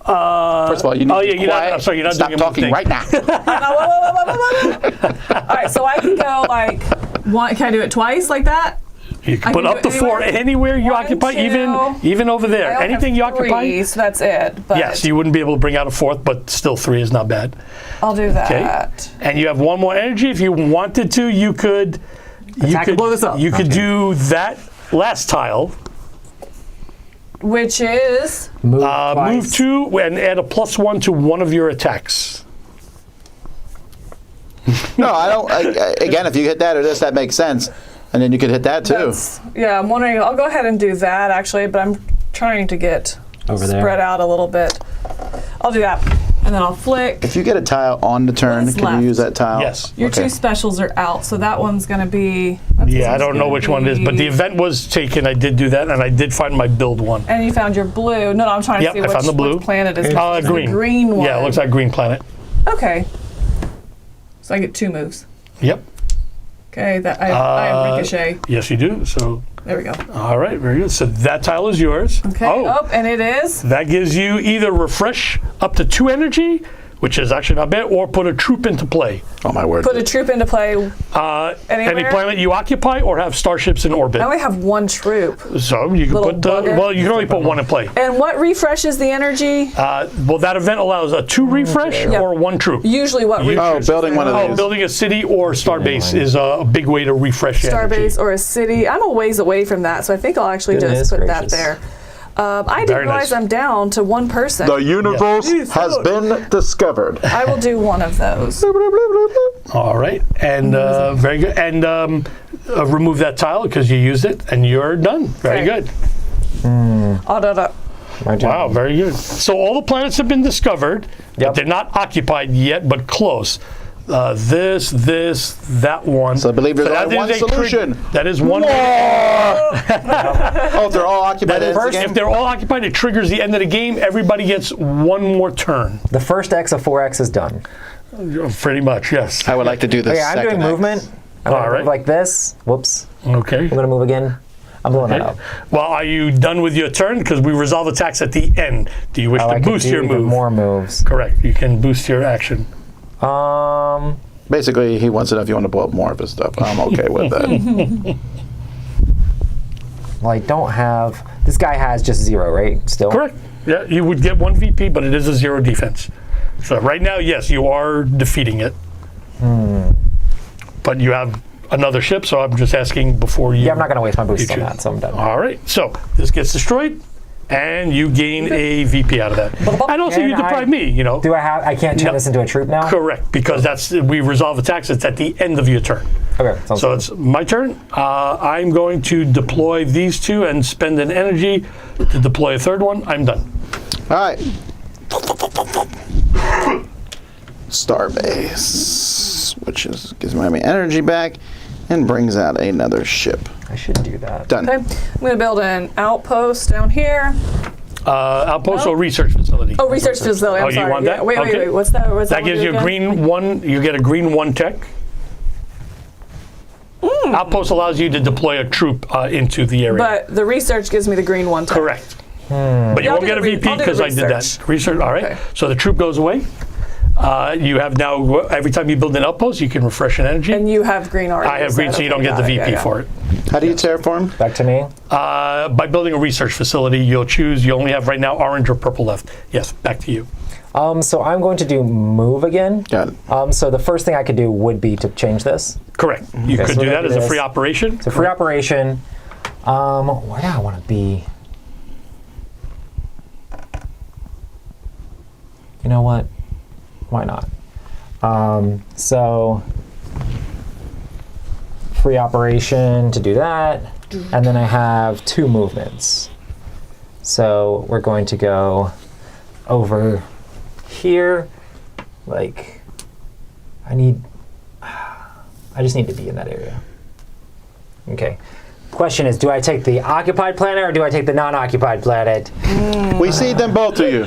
First of all, you need to be you're not, quiet. I'm sorry, you're not Stop doing a move talking thing. right now. All right, so I can go like one. Can I do it twice like that? You can I put can up do to it 4 anywhere. anywhere you 1, occupy, 2. even over there. I only Anything have you 3, occupy. so that's it. But Yes, you wouldn't be able to bring out a 4th, but still 3 is not bad. I'll do Okay. that. And you have one more energy. If you wanted to, you could. Attack and blow this up. You could Okay. do that last tile. Which is Move Move 2 and add a +1 to one of your attacks. No, I don't. Again, if you hit that or this, that makes sense. And then you could hit that too. yeah. I'm wondering. I'll go ahead and do that actually, but I'm trying to get Over there. spread out a little bit. I'll do that, and then I'll flick. If you get a tile on the turn, What's can left? you use that tile? Yes. Your Okay. 2 specials are out, so that one's gonna be. that's Yeah, I one's don't know gonna which one it is, but the be- event was taken. I did do that, and I did find my build one. And you found your blue. No, I'm trying to Yep, see I which, found the blue. which planet is. Green. The green one. Yeah, it looks like green planet. Okay. So I get 2 moves. Yep. Okay, that I have ricochet. Yes, you do. So, There we go. all right, very good. So that tile is yours. Okay. Oh, And it is. that gives you either refresh up to 2 energy, which is actually not bad, or put a troop into play. Oh my word. Put a troop into play. Any Anywhere? planet you occupy or have starships in orbit. I only have 1 troop. So you can Little put, bugger. well, you can only put 1 in play. And what refreshes the energy? Well, that event allows a 2 refresh Yep. or 1 troop. Usually what refreshes building one of Oh, these. building a city or starbase is a big way to refresh the energy. Starbase or a city. I'm a ways away from that, so I think I'll actually Goodness just put that gracious. there. I didn't Very realize nice. I'm down to 1 person. The universe has been discovered. I will do 1 of those. All right, and very good. And remove that tile because you used it, and you're done. Very Okay. good. I'll do that. My turn. Wow, very good. So all the planets have been discovered, but Yep. they're not occupied yet, but close. This, that one. So I believe there's that only one is a solution. That is one. Oh, if they're all occupied. That is, that's the if game? they're all occupied, it triggers the end of the game. Everybody gets 1 more turn. The first X of 4X is done. Pretty much, yes. I would like to do this. Okay, I'm doing second X. movement. I'm gonna All right. move like this. Whoops. Okay. I'm gonna move again. I'm blowing that Okay. up. Well, are you done with your turn? Because we resolve attacks at the end. Do you wish Oh, to I could boost do your even move? more moves. Correct. You can boost your action. Basically, he wants to know if you want to blow up more of his stuff. I'm okay with that. Well, I don't have. This guy has just 0, right? Still. Correct. Yeah, you would get 1 VP, but it is a 0 defense. So right now, yes, you are defeating it. But you have another ship, so I'm just asking before you. Yeah, I'm not gonna waste my boosts on choose. that, so I'm done. All right. So this gets destroyed, and you gain a VP out of that. And also, you Can deprive I- me. You know. Do I have? I can't turn No. this into a troop now. Correct, because that's we resolve attacks. It's at the end of your turn. Okay. Sounds So good. it's my turn. I'm going to deploy these 2 and spend an energy to deploy a 3rd one. I'm done. All right. Starbase, which is gives my energy back and brings out another ship. I should do that. Done. Okay. I'm going to build an outpost down here. Outpost No. or research facility. Oh, research facility. I'm Oh, you sorry. want Yeah, that? Wait. Okay. What's that? What's That one gives do you a again? green 1. You get a green 1 tech. Outpost allows you to deploy a troop into the area. But the research gives me the green one. Too. Correct. But you I'll won't do get a the VP I'll do the because I did that. research. Research. All right. Okay. So the troop goes away. You have now, every time you build an outpost, you can refresh an energy. And you have green already. I have green, so you don't get the VP for it. How do you terraform? Back to me. By building a research facility, you'll choose, you only have right now orange or purple left. Yes, back to you. So I'm going to do move again. Got it. So the first thing I could do would be to change this. Correct. You Okay, could so do we're that gonna as do a this. free operation. It's a free operation. Where do I want to be? You know what? Why not? So free operation to do that. And then I have 2 movements. So we're going to go over here. Like, I just need to be in that area. Okay. Question is, do I take the occupied planet or do I take the non-occupied planet? We cede them both to you.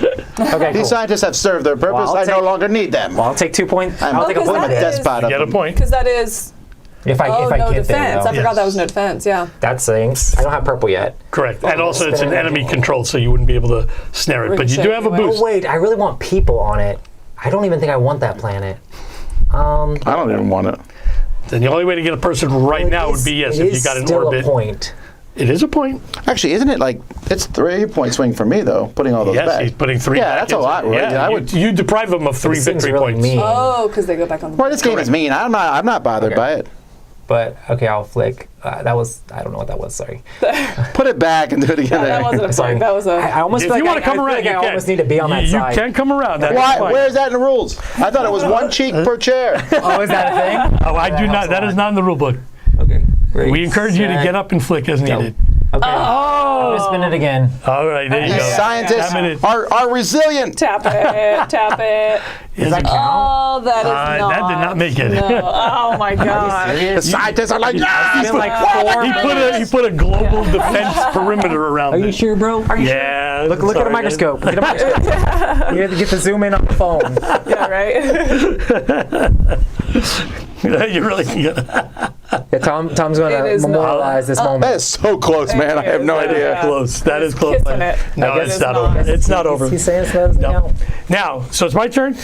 Okay, These cool. scientists have served their purpose. I'll I no take- longer need them. Well, I'll take 2 points. I'll take a because point. I'm a that is- despot of Get a them. point. Because that is If I no get defense. there, I though. forgot that Yes. was no defense. Yeah. That stinks. I don't have purple yet. Correct. And also, let's it's an spin it. enemy controlled, so you wouldn't be able to snare it. But you do have a Ricochet, boost. Oh wait, I really want people on it. I don't even think I want that planet. I don't even want it. Then the only way to get a person right now would be yes, if you got an still orbit. a point. It is a point. Actually, isn't it like it's 3-point swing for me though? Putting all those Yes, back. he's putting 3 Yeah, back that's a into lot, it. right? Yeah, I you, would- you deprive him of 3 It seems victory really points. mean. Oh, because they go back on the Well, this game is mean. I'm not bothered by it. But okay, I'll flick. That was, I don't know what that was. Sorry. Put it back and do it again. That wasn't a Sorry. point. That was a. I almost If feel you like want to come I around, feel you like I can. almost need to be on that you side. can come around. That's Why? fine. Where's that in the rules? I thought it was 1 cheek per chair. Oh, is that a thing? Oh, I do not. That is not in the rule book. Okay. Great. We encourage you to Set. get up and flick as needed. Okay. I'm gonna spin it again. All right, there you These go. scientists Damn it. are resilient. Tap it. Tap it. Is that it- count? Oh, that is not. that did not make it. No. Oh my god. The scientists are like, It's yes! been like 4 He minutes. put a global defense perimeter around Are it. you sure, bro? Are you sure? Yeah. Look at a sorry, microscope. Look at a microscope. You have to get the zoom in on the phone. Yeah, right. man. You really can get Yeah, Tom's going It to is not. memorialize this That moment. is so close, man. I have no It is, idea. yeah. close. That is close. Kissing it. No, I it's guess not it's not. over. It's not over. He's saying so doesn't No. count. Now, so it's my turn.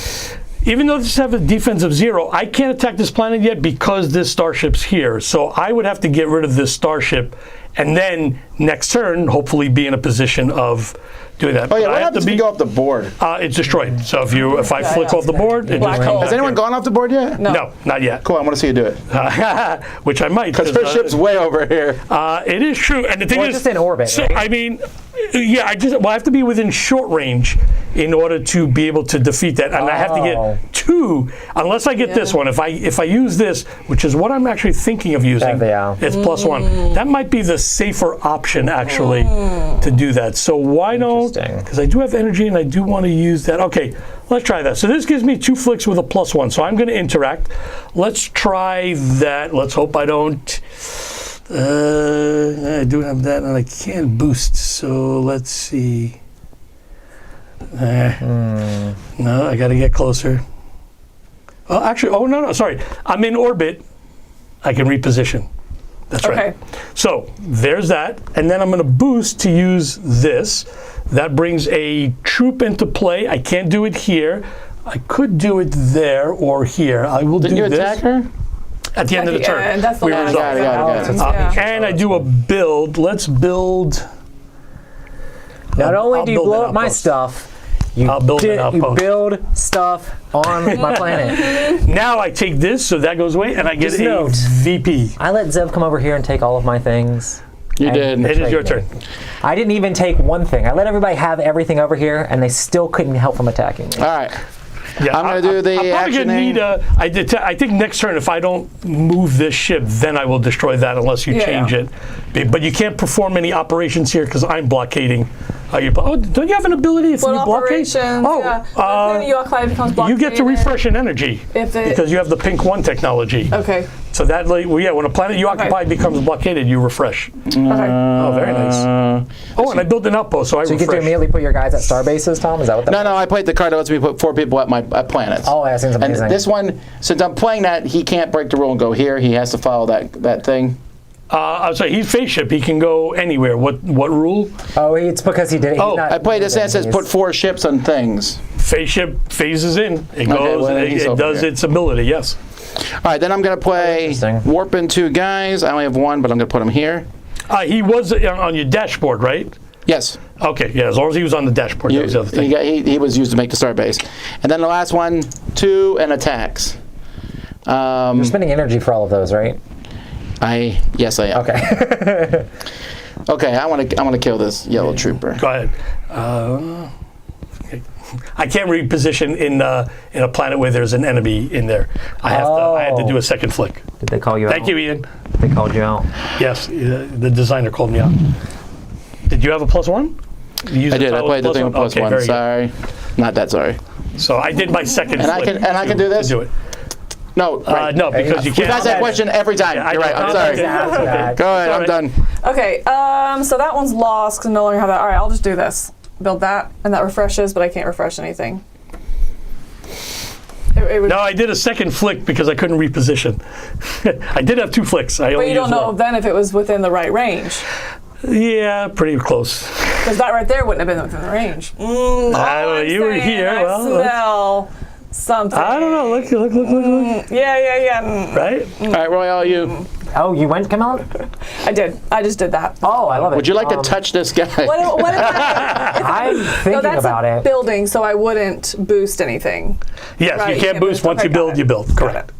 Even though this has a defense of 0, I can't attack this planet yet because this starship's here. So I would have to get rid of this starship, and then next turn, hopefully, be in a position of doing that. Oh yeah, But what I have happens to if be. you go off the board? It's destroyed. So if I flick yeah. off the board, it Black just hole. comes Has back anyone here. gone off the board yet? No, not yet. Cool, I want to see you do it. Which I might. Because her ship's way over here. It is true, and the thing Well, is, it's just in orbit, So right? I mean, yeah, I have to be within short range in order to be able to defeat that, and I have to Oh. get 2. Unless I get this one, if I use this, which is what I'm actually thinking of using, Yeah. it's +1. That might be the safer option actually to do that. So why don't? Interesting. Because I do have energy and I do want to use that. Okay, let's try that. So this gives me 2 flicks with a +1. So I'm going to interact. Let's try that. Let's hope I don't. I do have that, and I can't boost. So let's see. No, I got to get closer. Oh, actually, no, sorry. I'm in orbit. I can reposition. That's right. Okay. So there's that, and then I'm going to boost to use this. That brings a troop into play. I can't do it here. I could do it there or here. I will Didn't do you this attack her? at the end of the turn. And that's the We last resolve. Got it, got it, got it. Yeah. And I do a build. Let's build. Not only I'll do you build blow an up my outpost. stuff, you, I'll build an you outpost. build stuff on my planet. Now I take this, so that goes away, and I get Just a note. VP. I let Zev come over here and take all of my things. You And- did. It is your turn. I didn't even take one thing. I let everybody have everything over here, and they still couldn't help from attacking me. All right. Yeah, I'm gonna do the I'm probably gonna actioning. need I think next turn, if I don't move this ship, then I will destroy that unless you Yeah, change yeah. it. But you can't perform any operations here because I'm blockading. Don't you have an ability if What you blockade? operations? Oh, Yeah. The planet you occupy becomes you get to blockaded. refresh an energy If it- because you have the pink 1 technology. Okay. So that, when a planet you occupy becomes blockaded, you refresh. Okay. Oh, very nice. Oh, and I built an outpost, so I So you get to refresh. immediately put your guys at star bases, Tom? Is that what that No, I played the card that lets me put 4 people at my planets. Oh, that seems amazing. And this one, since I'm playing that, he can't break the rule and go here. He has to follow that thing. I'm sorry, he's phase ship. He can go anywhere. What rule? Oh, it's because he did it. Oh, I played this and it says put 4 ships on things. Phase ship phases in. It goes. well, then he's it over does here. its ability. Yes. All right, then I'm going to play Interesting. warping 2 guys. I only have 1, but I'm going to put him here. He was on your dashboard, right? Yes. Okay. Yeah. As long as he was on the dashboard, that was the other thing. He was used to make the star base. And then the last one, 2 and attacks. You're spending energy for all of those, right? Yes, I am. Okay. Okay, I want to kill this yellow trooper. Go ahead. I can't reposition in a planet where there's an enemy in there. I had to do a second flick. Did they call you out? Thank you, Ian. They called you out. Yes, the designer called me out. Did you have a +1? I did. I played the thing with +1. very good. Sorry, not that sorry. So I did my second And flick. I can do this? To do it. No, right. No, because you We've can't. asked that question every time. Yeah, I You're right. know. I'm sorry. That. Go ahead. I'm Sorry. done. Okay, so that one's lost because I no longer have that. All right, I'll just do this. Build that, and that refreshes, but I can't refresh anything. It would, No, I did a second flick because I couldn't reposition. I did have 2 flicks. I but only you don't used know one. then if it was within the right range. Yeah, pretty close. Because that right there wouldn't have been within the range. I don't know. You were here. I Well, let's- smell something. I don't know. Look. Yeah. Right? All right, Royale, you. Oh, you went, Camilla? I did. I just did that. Oh, I love it. Would you like to touch this guy? What if I'm no, thinking that's about a it. building, so I wouldn't boost anything. Yes, Right, you can't boost. Once Okay, you build, got it. you build. Correct.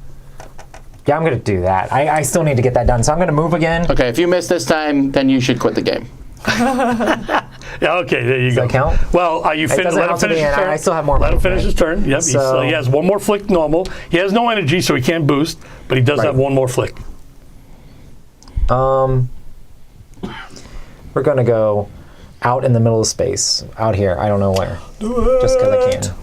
Yeah, I'm going to do that. I still need to get that done, so I'm going to move again. Okay, if you miss this time, then you should quit the game. Yeah, okay, there you Does go. that count? Well, you doesn't let him count to finish the his end. turn. I still have more Let him movement. finish his turn. Yep, So- he has one more flick normal. He has no energy, so he can't boost, but he does Right. have one more flick. We're going to go out in the middle of space. Out here. I don't know where. Just because I can.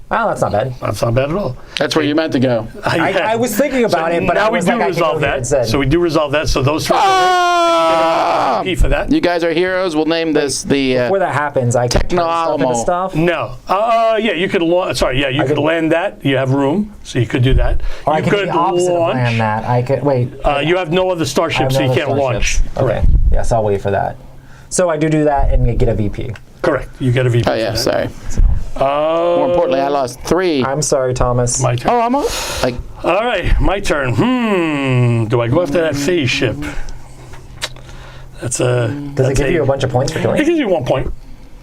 Well, that's not bad. That's not bad at all. That's where you meant to go. I was thinking about it, but now I we was do like, I can resolve go here that. instead. So we do resolve that. So those 3 Ah! are for that. You guys are heroes. We'll name this the. Before that happens, I can turn stuff into Techno-Alamo. stuff. No. Yeah, you could. You could land that. You have room, so you could do that. Or I you can do could the opposite of launch. land that. I could wait. You have no other I have starships, so no you other can't launch. starships. Okay. Yes, I'll wait for that. So I do that and get a VP. Correct. You get a VP. Oh yeah, for sorry. that. More importantly, I lost 3. I'm sorry, Thomas. My turn. Oh, I'm like. All right, my turn. Do I go after that phase ship? That's a. Does it give you a bunch of points for killing It it? gives you 1 point,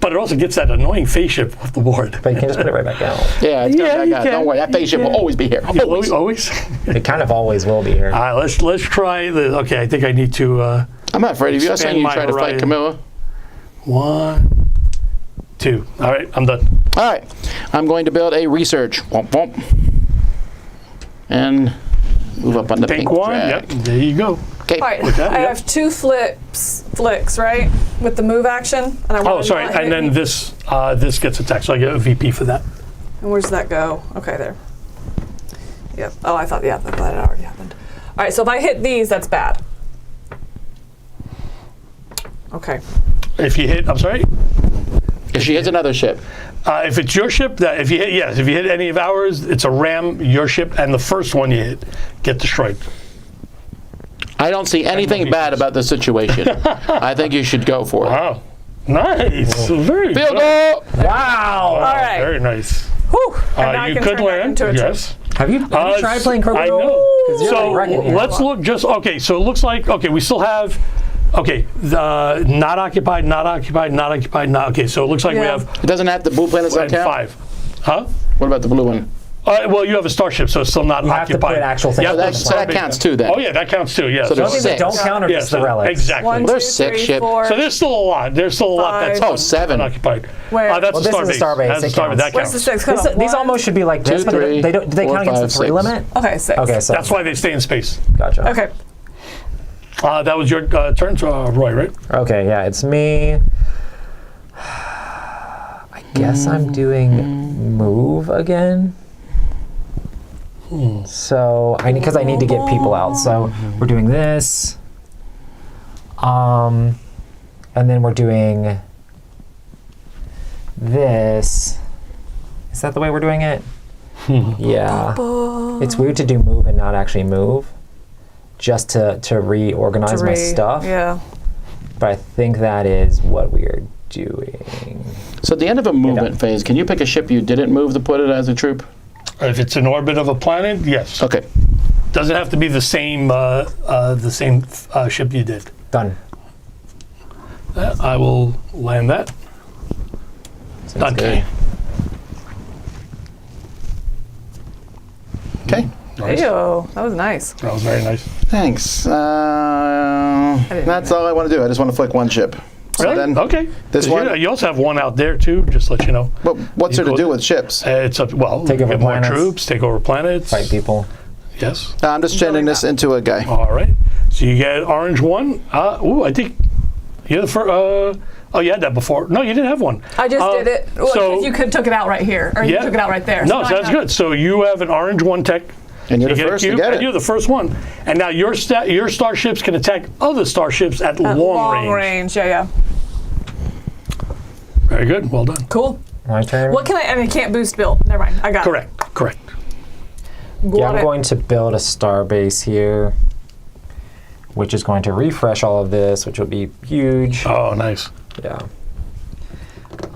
but it also gets that annoying phase ship off the board. But you can just put it right back out. Yeah, it's Yeah, coming you back out. can. Don't worry, that spaceship will always be here. Always. Always. It kind of always will be here. All right, let's try the. Okay, I think I need to. I'm not afraid of you. I saw Expand you my try to fight horizon. Camilla. 1, 2. All right, I'm done. All right, I'm going to build a research. Womp womp. And move up on the pink Pink one. drag. Yep. There you go. Okay. All right, that, I yep. have 2 flicks, right, with the move action, and I want Oh, to sorry. not hit And then any- this gets attacked, so I get a VP for that. And where's that go? Okay, there. Yep. Oh, I thought that had already happened. All right, so if I hit these, that's bad. Okay. If you hit, I'm sorry. If she hits another ship. If it's your ship, if you hit any of ours, it's a ram, your ship, and the first one you hit get destroyed. I don't see anything bad about the situation. I think you should go for it. Wow, nice, very Field good. goal! Wow! All right. Very nice. Whew. And now I You can could turn that land, into a trip. yes. Have you tried playing Crow? I know. 'Cause you're So like wrecking here. let's look just okay. So it looks like we still have the not occupied, not occupied, not occupied, not okay. So it looks like we Yeah. have It doesn't have the blue planets on count? 5. Huh? What about the blue one? Well, you have a starship, so it's still not You have to occupied. put actual things You have on to the So that starbase- counts too then. Oh yeah, that counts too. Yeah. So The there's only things that don't six. count are yeah, just the relics. Exactly. 1, There's 2, 6 3, ships. 4. So there's still a lot. There's still a lot that's Oh, 7. unoccupied. Where? That's Well, a this starbase. is a starbase. That's a It starbase. counts. That Where's counts. the 6 come These, up? these 1? almost should be like this, but three, they don't. Do they four, count against five, the 3 6. limit? Okay, 6. Okay, so That's why they stay in space. gotcha. Okay. That was your turn, Roy, right? Okay, yeah, it's me. I guess I'm doing move again. So because I need to get people out. So we're doing this. And then we're doing this. Is that the way we're doing it? Yeah. It's weird to do move and not actually move. Just to reorganize my stuff. Yeah. But I think that is what we are doing. So at the end of a movement phase, can you pick a ship you didn't move to put it as a troop? If it's in orbit of a planet, yes. Okay. Doesn't have to be the same ship you did. Done. I will land that. Sounds Okay. Okay. Nice. Ew, that was nice. That was very nice. Thanks. didn't That's all I want to do. I just want to flick one ship. Really? then Okay. this 'Cause one- You also have one out there too. Just to let you know. But what's there to do with ships? It's up. Well, Take over get more planets. troops. Take over planets. Fight people. Yes. I'm just changing this into a guy. All right. So you get orange one. I think you're the first. Oh, you had that before. No, you didn't have one. I just did it. Well, so- 'cause you could took it out right here, or you Yeah. took it out right there. No, now so I that's have- good. So you have an orange one tech. And you're You the get a first to cube, get and it. you're the first one. And now your starships can attack other starships at long Long range. range, yeah. Very good. Well done. Cool. My turn. What can I? And I can't boost build. Never mind. I got Correct. Correct. it. Yeah, Got I'm it. going to build a star base here, which is going to refresh all of this, which will be huge. Oh, nice. Yeah.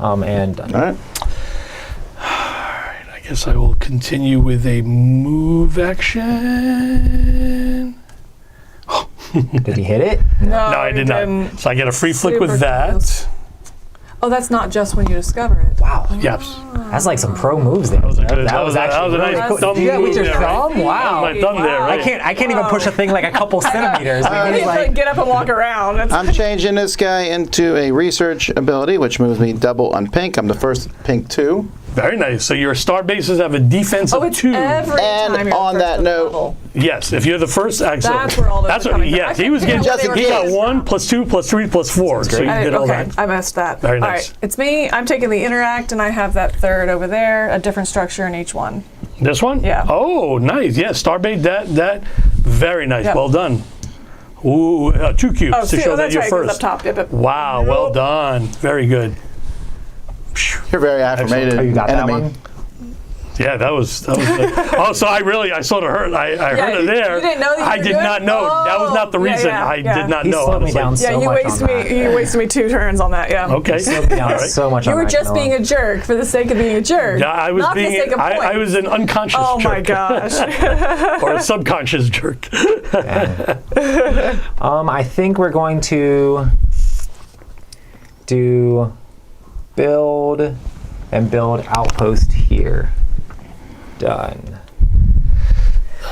And All right. I guess I will continue with a move action. did he hit it? No, No, I you did not. didn't. So I get a free flick Super with that. close. Oh, that's not just when you discover it. Wow. Yes. That's like some pro moves there. That was a good. That was actually a really nice cool. thumb Do you do that with move your there, right? thumb? Wow. My thumb there, Wow. right? I can't even push a thing like a couple centimeters. You It need was to like, get up and walk around. That's I'm changing this guy into a research ability, which moves me double on pink. I'm the first pink 2. Very nice. So your star bases have a defense oh, of it's 2. every And time you're on first that to the note- level. Yes, if you're the first. That's where all those That's are what. coming from. Yeah, I he was couldn't getting. figure out He where got they were 1 + 2 + 3 + 4. So you great. did all Okay, that. I messed that. Very All nice. right, it's me. I'm taking the interact, and I have that third over there, a different structure in each one. This one? Yeah. Oh, nice. Yeah, starbase. That. Very nice. Yep. Well done. Ooh, 2 cubes to see, show that that's you're right, 'cause first. up top. Yep, yep. Wow. Well Nope. done. Very good. You're very affirmated oh, you got enemy. that one? Yeah, that was good. Oh, so I sort of heard. I heard it there. you didn't know that you I were did good? not know. That was not the Oh, yeah, reason. yeah, I yeah. did not He know. I slowed me was like, down Yeah, so you much wasted on me. that. You wasted me 2 turns on that. Yeah. Okay. Slowed me down All right. so much You on were that, just Camilla. being a jerk for the sake of being a jerk. Yeah, I was not being. for the sake of I points. was an unconscious Oh jerk. my gosh. Or a subconscious jerk. I think we're going to do build and build outpost here. Done.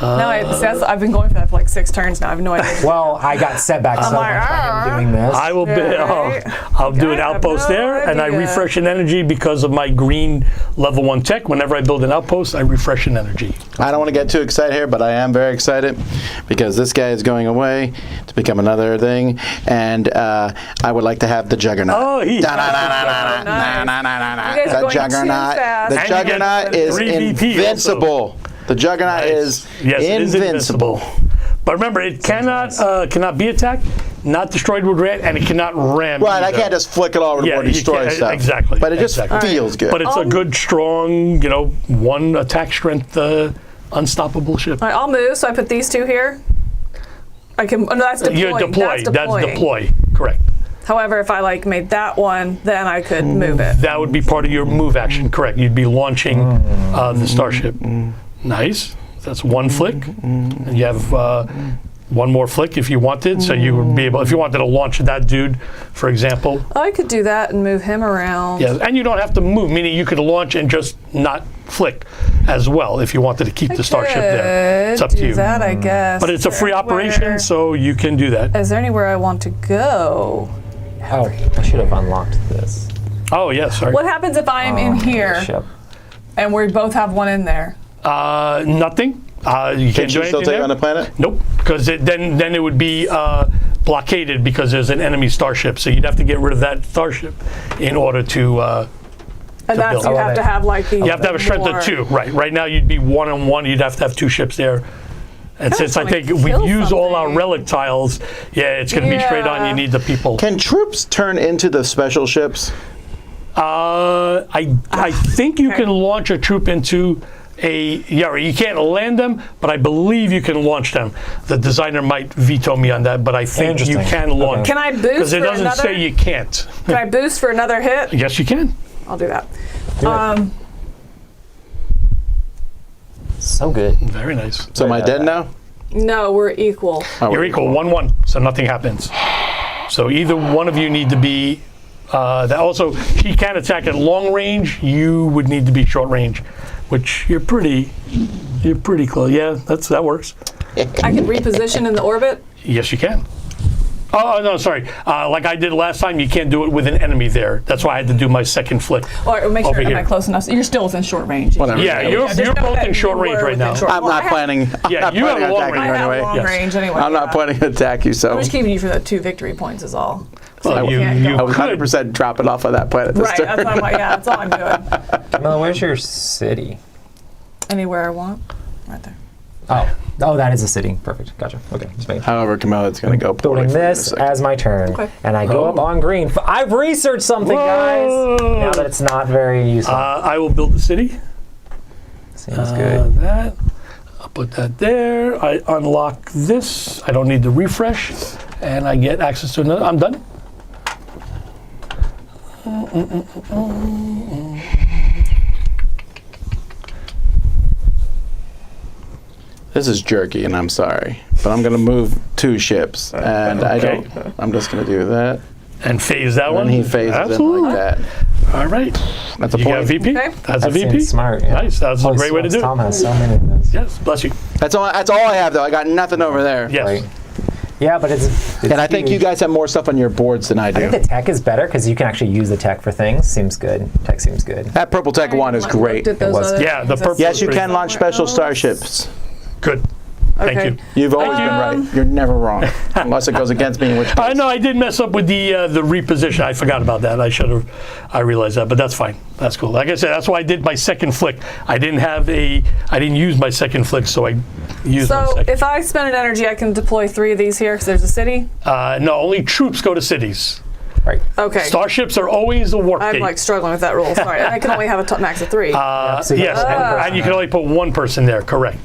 No, I've been going for that for like 6 turns now. I have no idea. Well, I got set back so much like, by him doing this. I will. Right. I'll do Okay, an I have outpost no there, and I idea. refresh an energy because of my green level 1 tech. Whenever I build an outpost, I refresh an energy. I don't want to get too excited here, but I am very excited because this guy is going away to become another thing, and I would like to have the Juggernaut. Oh, he. You guys are The going too Juggernaut. fast. The And you get Juggernaut is 3 VP invincible. The Juggernaut Nice. is Yes, it is invincible. But remember, it cannot be attacked, not destroyed with ram, and it cannot ram. Right, I either. can't just flick it all over Yeah, or you destroy can't- stuff. exactly, But it just exactly. feels good. But it's a good, strong, 1 attack strength, unstoppable ship. All right, I'll move. So I put these 2 here. I can. Oh, no, that's deploying. You deploy. That's That's deploying. deploy. Correct. However, if I made that one, then I could move it. That would be part of your move action. Correct. You'd be launching the starship. Nice. That's 1 flick, and you have 1 more flick if you wanted. So you would be able, if you wanted to launch that dude, for example. I could do that and move him around. Yeah, and you don't have to move, meaning you could launch and just not flick as well if you wanted to keep the starship there. It's up to do you. that, I guess. But it's a free operation, so you can do that. Is there anywhere I want to go? Oh, I should have unlocked this. Oh, yeah, sorry. What happens if I'm in here Ship. and we both have one in there? Nothing. You Can can't do you still anything take there. on the planet? Nope, because then it would be blockaded because there's an enemy starship. So you'd have to get rid of that starship in order to. And that's build. you I have love to it. have like the. You have to have a strength of 2, right? Right now you'd be 1 on 1. You'd have to have 2 ships there. And since I wanna think we kill use all our something. relic tiles, yeah, it's going to be straight on. You Yeah. need the people. Can troops turn into the special ships? I think you Okay. can launch a troop into you can't land them, but I believe you can launch them. The designer might veto me on that, but I think you Interesting. can launch. Can I boost Because it for doesn't another? say you can't. Can I boost for another hit? Yes, you can. I'll do that. Do it. So good. Very nice. So am I dead now? No, we're equal. Oh, You're we're equal, 1-1, so nothing happens. So either one of you need to be. That also, she can attack at long range. You would need to be short range, which you're pretty close. Yeah, that works. I can reposition in the orbit. Yes, you can. Oh, no, sorry. Like I did last time, you can't do it with an enemy there. That's why I had to do my second flick. Or make sure, Over am here. I close enough? You're still within short range. Whatever. Yeah, Just you're know both that in short you range were right now. within short- I'm Well, not planning. Yeah, I'm you not have a planning on long attacking range. you I have anyway. long Yes. range anyway. I'm not planning to attack you, so I'm just keeping you for the 2 victory points is all. Well, you can't go. I was could. 100% dropping off of that planet this Right, turn. that's, that's all I'm doing. Camilla, where's your city? Anywhere I want. Right there. Oh, that is a city. Perfect. Gotcha. Okay, just making sure. However, Camilla's going to go Building poorly for you in a this second. as my turn, Okay. and I go up on green. I've researched something, guys. Whoa. Now that it's not very useful. I will build the city. Seems good. That. I'll put that there. I unlock this. I don't need the refresh. And I get access to another. I'm done. This is jerky, and I'm sorry, but I'm going to move 2 ships, and Okay. I'm just going to do that. And phase that one. And he phases Absolutely. in like that. All right. That's a You got a point. VP? Okay. That's a That VP. seems smart. Yeah. Nice. That's a Holy great way to smokes, do it. Tom has so many of those. Yes. Bless you. That's all I have, though. I got nothing over there. Yes. Right. Yeah, but it's And I think you huge. guys have more stuff on your boards than I I do. think the tech is better because you can actually use the tech for things. Seems good. Tech seems good. That Purple Tech 1 is great. It was- Yeah, the purple- Yes, you Great. can launch special starships. Good. Thank Okay. you. You've always been right. You're never wrong, unless it goes against me, in which case. I know I did mess up with the reposition. I forgot about that. I realized that, but that's fine. That's cool. Like I said, that's why I did my second flick. I didn't use my second flick, so I used my So second. if I spend an energy, I can deploy 3 of these here because there's a city. No, only troops go to cities. Right. Okay. Starships are always a warp I'm gate. like struggling with that rule. Sorry. I can only have a max of 3. So Yes, that's and you can only put 1 person there. Correct.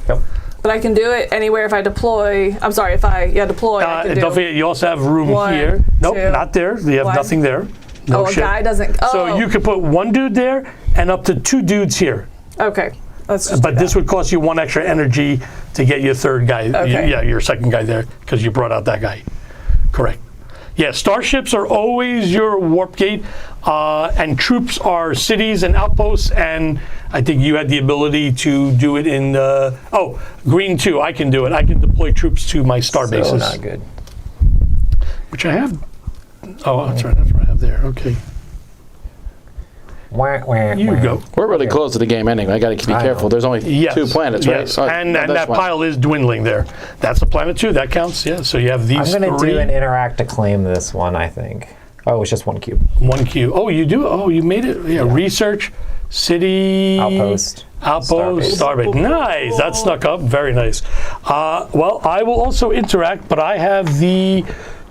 Yep. But I can do it anywhere if I deploy. I'm sorry, if I deploy. I can Don't forget, you also have room 1, here. Nope, 2, not there. You have 1. nothing there. No Oh, a ship. guy doesn't. Oh, So you could put 1 dude there and up to 2 dudes here. Okay. Let's just But do this that. would cost you 1 extra energy to get your 3rd guy. Okay. Yeah, your 2nd guy there because you brought out that guy. Correct. Yeah, starships are always your warp gate, and troops are cities and outposts. And I think you had the ability to do it in green too. I can do it. I can deploy troops to my star So bases, not good. which I have. Oh, that's right. That's what I have there. Okay, you go. We're really close to the game ending. I got to be I careful. know. There's only Yes. 2 planets, right? Yes. Oh, and no, and that's that one. pile is dwindling there. That's a planet too. That counts. Yeah. So you have these I'm going to 3. do an interact to claim this one, I think. Oh, it's just 1 cube. 1 Q. Oh, you do? Oh, you made it. Yeah. Research, city, Outpost. outpost, Starbase. starbase. Nice. That snuck up. Very nice. Well, I will also interact, but I have the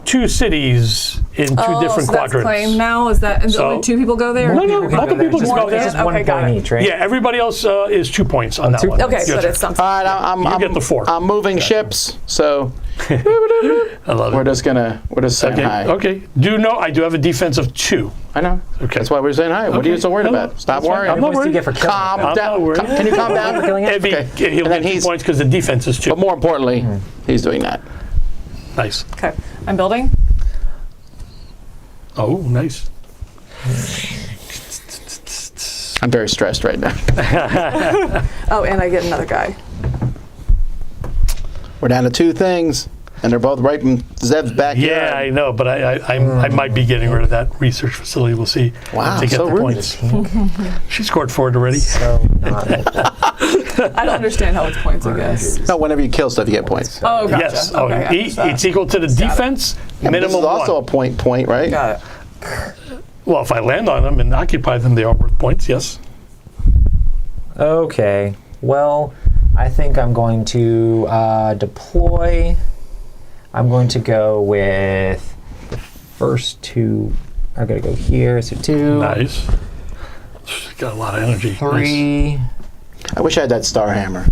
2 cities in 2 different so that's quadrants. claimed now. Is that So- only 2 people go there? No, no, can other go there. people Just can go one- there. Just 1 Okay, got point it. each, right? Yeah, everybody else is 2 points on that 2 one. points. Okay, Yes. but it's something. All right, I'm get the 4. I'm moving ships, so I love we're it. just saying hi. Okay. I do have a defense of 2. I know. Okay. That's why we're saying hi. What are Okay. you so worried No, about? Stop that's fine. worrying. I'm not What do you worried. get for killing Calm it? I'm down. not worried. Can you calm down? Killing it? He'll Okay. get then 2 he's- points because the defense is 2. But more importantly, he's doing that. Nice. Okay. I'm building. Oh, nice. I'm very stressed right now. Oh, and I get another guy. We're down to 2 things, and they're both right in Zev's backyard. Yeah, I know, but I might be getting rid of that research facility. We'll see. Wow, to get so the rude. points. She scored for it already. So not I don't understand how it's points, I guess. No, whenever you kill stuff, you get points. Oh, gotcha. Yes. Okay, I understand. It's equal to the defense And minimum this is also 1. a point, right? Got it. Well, if I land on them and occupy them, they are worth points. Yes. Okay. Well, I think I'm going to deploy. I'm going to go with the first 2. I'm going to go here. So 2, Nice. She's got a lot of energy. Nice. 3. I wish I had that star hammer.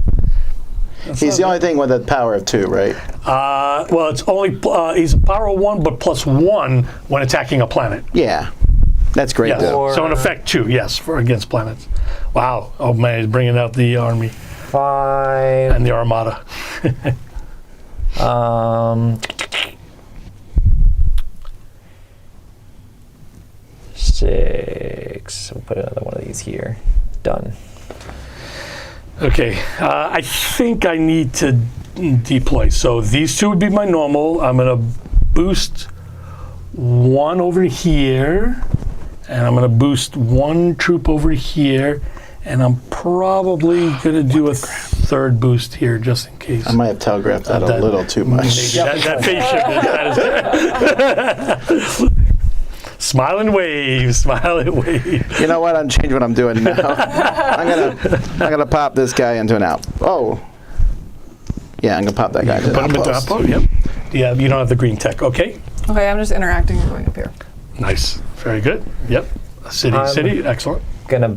He's the only thing with a power of 2, right? Well, it's only he's a power of 1, but +1 when attacking a planet. Yeah. That's great, Yes. though. So in effect 2, yes, for against planets. Wow. Oh man, he's bringing out the army 5. and the armada. 6. We'll put another one of these here. Done. Okay, I think I need to deploy. So these 2 would be my normal. I'm gonna boost one over here, and I'm going to boost one troop over here, and I'm probably going to do a third boost here just in case. I might have telegraphed that a little too much. That face ship is smile and wave, smile and wave. You know what? I'm changing what I'm doing now. I'm gonna pop this guy into an out. Oh, yeah, I'm gonna pop that guy into an Put him into outpost. outpost. Yep. Yeah, you don't have the green tech. Okay. Okay, I'm just interacting and going up here. Nice. Very good. Yep. City. Excellent. Gonna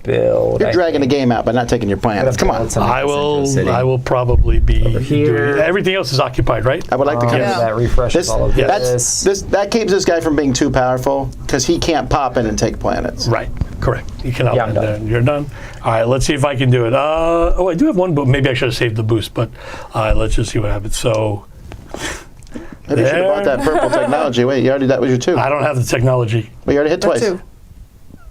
build. You're dragging the game out by not taking your planets. Come on. I will probably be here. doing everything else is occupied, right? I would like to come. Yeah. That refreshes all of this. That keeps this guy from being too powerful because he can't pop in and take planets. Right. Correct. You cannot. Yeah, I'm done. You're done. All right. Let's see if I can do it. Oh, I do have one, but maybe I should have saved the boost. But let's just see what happens. So. Maybe you should have bought that purple technology. Wait, you already that was your 2. I don't have the technology. Well, you already hit twice. 2.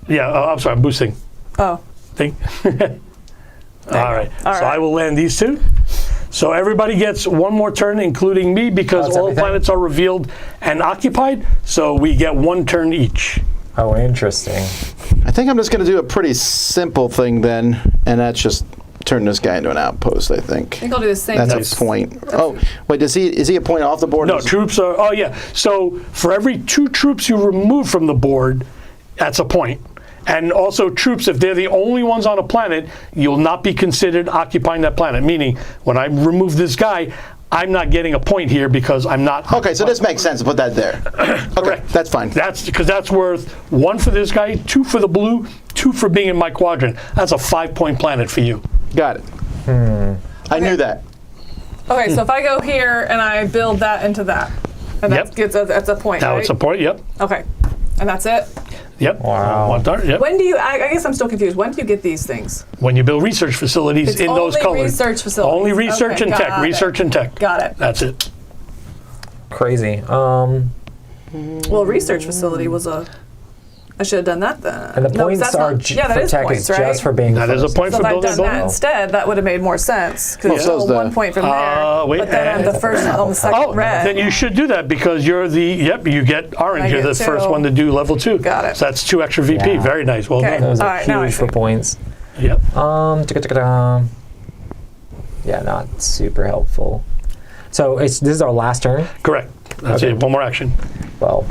Yeah. I'm sorry. I'm boosting. Oh. Thing. All right. All So right. I will land these 2. So everybody gets one more turn, including me, because That's all everything? planets are revealed and occupied. So we get 1 turn each. Oh, interesting. I think I'm just going to do a pretty simple thing then, and that's just turn this guy into an outpost, I think. I think I'll do the same That's thing. a point. Oh, wait, is he a point off the board? No, troops are. Oh, yeah. So for every 2 troops you remove from the board, that's a point. And also troops, if they're the only ones on a planet, you'll not be considered occupying that planet. Meaning, when I remove this guy, I'm not getting a point here because I'm not. Okay, so this makes sense to put that there. Okay, Correct. that's fine. That's because that's worth 1 for this guy, 2 for the blue, 2 for being in my quadrant. That's a 5-point planet for you. Got it. I knew that. Okay, so if I go here and I build that into that, and Yep. that's a point, Now right? it's a point. Yep. Okay, and that's it? Yep. Wow. 1 turn. Yep. When do you, I guess I'm still confused. When do you get these things? When you build research facilities It's in those only colors. research facilities. Only research Okay, and tech. got it. Research and tech. Got it. That's it. Crazy. Well, research facility was I should have done that then. And the No, points that's are not, yeah, that for is tech points, is right? just for being That is a first. point So for if I'd building done that building. instead, that would have made more sense. Because Well, you so's stole the- 1 point from there. wait, but then I'm the first on the second Oh, red. then you should do that because you're the, you get orange. I You're get the first 2. one to do level 2. Got it. So that's 2 extra VP. Yeah. Very nice. Well Okay. done. Those All are right, now I huge for see. points. Yep. Yeah, not super helpful. So this is our last turn. Correct. That's Okay. it. 1 more action. Well,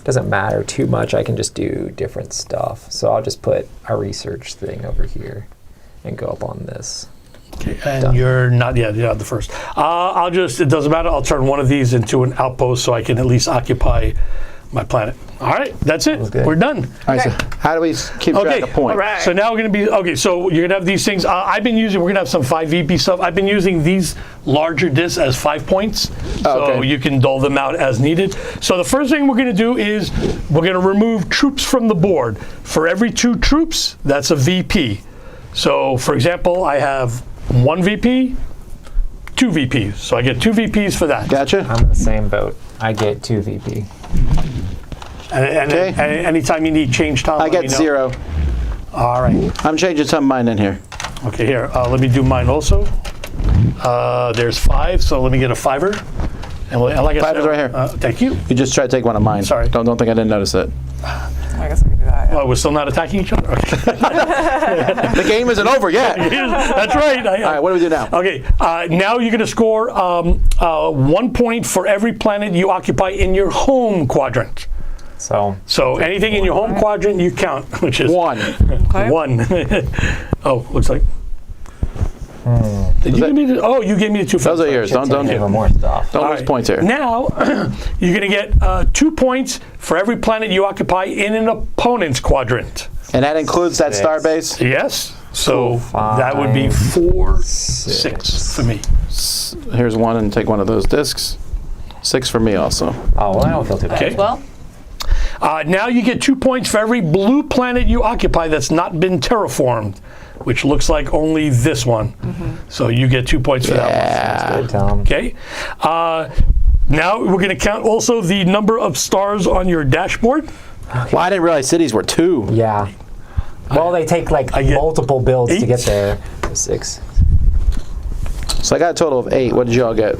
doesn't matter too much. I can just do different stuff. So I'll just put a research thing over here and go up on this. Okay. And Done. you're not the first. I'll just, it doesn't matter. I'll turn one of these into an outpost so I can at least occupy my planet. All right. That's it. Sounds good. We're done. All right, so how do we keep track of points? all right. So now we're going to be, okay, so you're going to have these things. We're going to have some 5 VP stuff. I've been using these larger discs as 5 points. So okay. you can dole them out as needed. So the first thing we're going to do is we're going to remove troops from the board. For every 2 troops, that's a VP. So for example, I have 1 VP, 2 VPs. So I get 2 VPs for that. Gotcha. I'm in the same boat. I get 2 VP. And Okay. anytime you need change tile, I let me get know. 0. All right. I'm changing some of mine in here. Okay, here, let me do mine also. There's 5, so let me get a 5er. And like I 5 said, is right here. Thank you. You just try to take one of mine. Sorry. Don't think I didn't notice it. I guess I can do that. Oh, we're still not attacking each other? Okay. The game isn't over yet. That's right. All right, what do we do now? Okay, now you're going to score 1 point for every planet you occupy in your home quadrant. So Anything in your home quadrant, you count, which is 1. Okay. 1. Oh, looks like. Did you give me the? Oh, you gave me the 2. Those are yours. Don't over more stuff. lose right. points here. Now, you're going to get 2 points for every planet you occupy in an opponent's quadrant. And that includes that 6. star base? Yes. So 5, that would be 4, 6 for me. Here's 1 and take one of those discs. 6 for me also. Oh, well, I don't feel too bad. Okay. Well, Now you get 2 points for every blue planet you occupy that's not been terraformed, which looks like only this one. So you get 2 points for that Yeah. Good, Tom. one. Okay. Now we're going to count also the number of stars on your dashboard. Well, I didn't realize cities were 2. Yeah. Well, they take like I get multiple builds 8. to get there. 6. So I got a total of 8. What did you all get?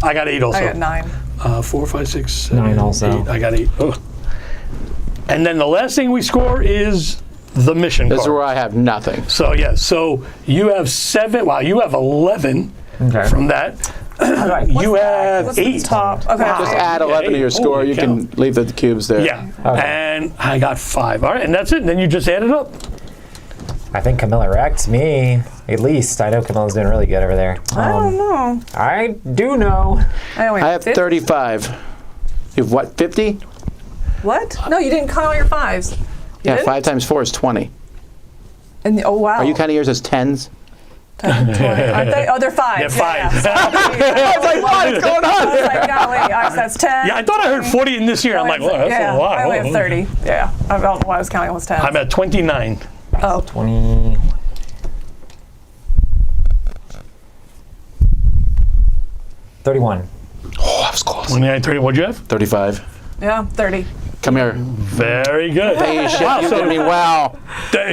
I got 8 also. I got 9. 4, 5, 6, 7, 9 also. 8. I got 8. Ugh. And then the last thing we score is the mission This is card. where I have nothing. So yeah, so you have 7. Wow, you have 11 Okay. from that. You have What's the 8. top? Okay. Just add Yeah, 11 to your eight. score. Holy You cow. can leave the cubes there. Yeah, Okay. and I got 5. All right, and that's it. And then you just add it up. I think Camilla wrecked me. At least I know Camilla's doing really good over there. I don't know. I do know. I only I have 50. 35. You have what, 50? What? No, you didn't count all your 5s. Yeah, did? 5 times 4 is 20. And oh wow. Are you counting yours as 10s? 10, 20. Aren't they? Oh, they're 5s. They're 5. Yeah. I was like, what is going on? I was like, golly, that's 10. Yeah, I thought I heard 40 in this year. I'm like, well, that's yeah, a lot. I only have 30. Yeah. I don't know why I was counting almost 10. I'm at 29. Oh. 20. 31. Oh, that was close. 29, 30. What'd you have? 35. Yeah, 30. Come here. Very good. Hey, shit, Wow, you so did me wow.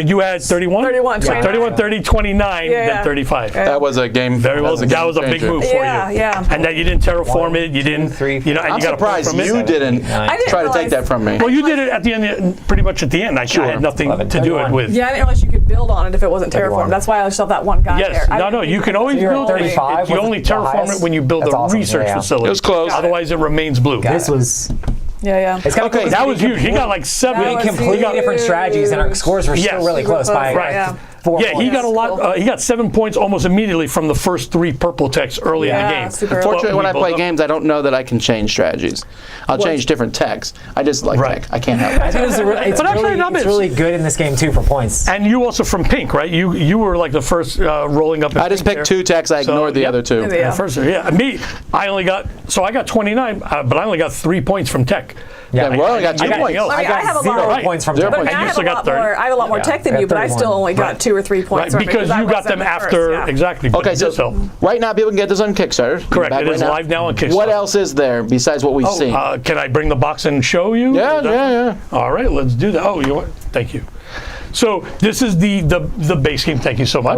you had 31? 31, 29. 31, 30, 29, Yeah. then 35. Yeah. That was a game. Very well. That was a big changer. move for Yeah, you. yeah. And that you didn't terraform it. You didn't, 3, you know, and I'm you got a point surprised from it. you didn't I didn't try to take realize- that from me. Well, you did it at the end, pretty much at the end. I had nothing 11, to do it 31. with. Yeah, I didn't realize you could build on it if it wasn't 31. terraformed. That's why I just have that one guy Yes, there. I no, didn't you think can it always So you're at build 35 it. You was only the terraform highest? it when you build That's a awesome. research Yeah, yeah. facility. It was close. Otherwise, it remains blue. This was. Yeah. It's kind of Okay, that was huge. He got like 7. That was completely huge. different strategies, and our scores were Yes. still really Super close by close, yeah. 4 Yeah, he points. got a lot. He got 7 points almost immediately from the first 3 purple techs early in the Yeah, game. super early. Fortunately, when I But we play built up- games, I don't know that I can change strategies. I'll change different techs. I just like Right. tech. I can't help I it. think it's But actually, really, not it's bad. really good in this game too for points. And you also from pink, right? You were like the first rolling up. In I just pink picked there. 2 techs. I So, ignored the yep. other 2. Yeah. First, yeah. Me, I only got 29, but I only got 3 points from tech. Yeah, well, I got 2 got- points. I I got have a 0 lot Right. points from 0 Jeff. points. I And you have still a got lot 30. more. I have a lot more Yeah. tech than I you, have but I still 31. only got Right. 2 or 3 points. Right, from it because I you got wasn't them the first, after yeah. exactly. Okay, so so right now people can get this on Kickstarter. correct. Back It is right now. live now on Kickstarter. What else is there besides what we've seen? Can I bring the box and show you? Yeah, Is that- yeah. All right, let's do that. Oh, you want? Thank you. So this is the base game. Thank you so much.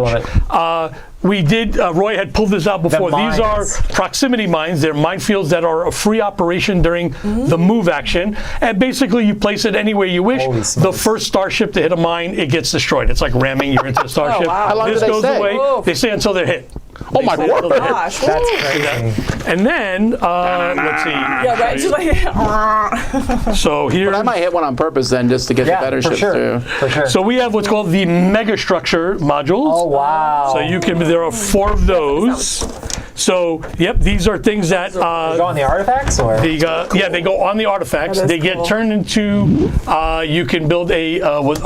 love We did. Roy had pulled this out before. These are mines. proximity mines. They're minefields that are a free operation during the move action, and basically you place it anywhere you wish. Holy The smokes. first starship to hit a mine, it gets destroyed. It's like ramming. You're into the starship. wow. How long this do they goes stay? away. Whoa. They stay until they're hit. Oh my They stay until word. they're hit. Gosh. That's woo. crazy. And then let's see. Yeah, right. Just like, So here. But I might hit one on purpose then just to get the Yeah, better for ships sure. through. For sure. So we have what's called the megastructure modules. Oh wow. So you can. There are 4 of those. So yep, these are things that go on the artifacts or yeah, they go on the artifacts. That is They get cool. turned into. You can build a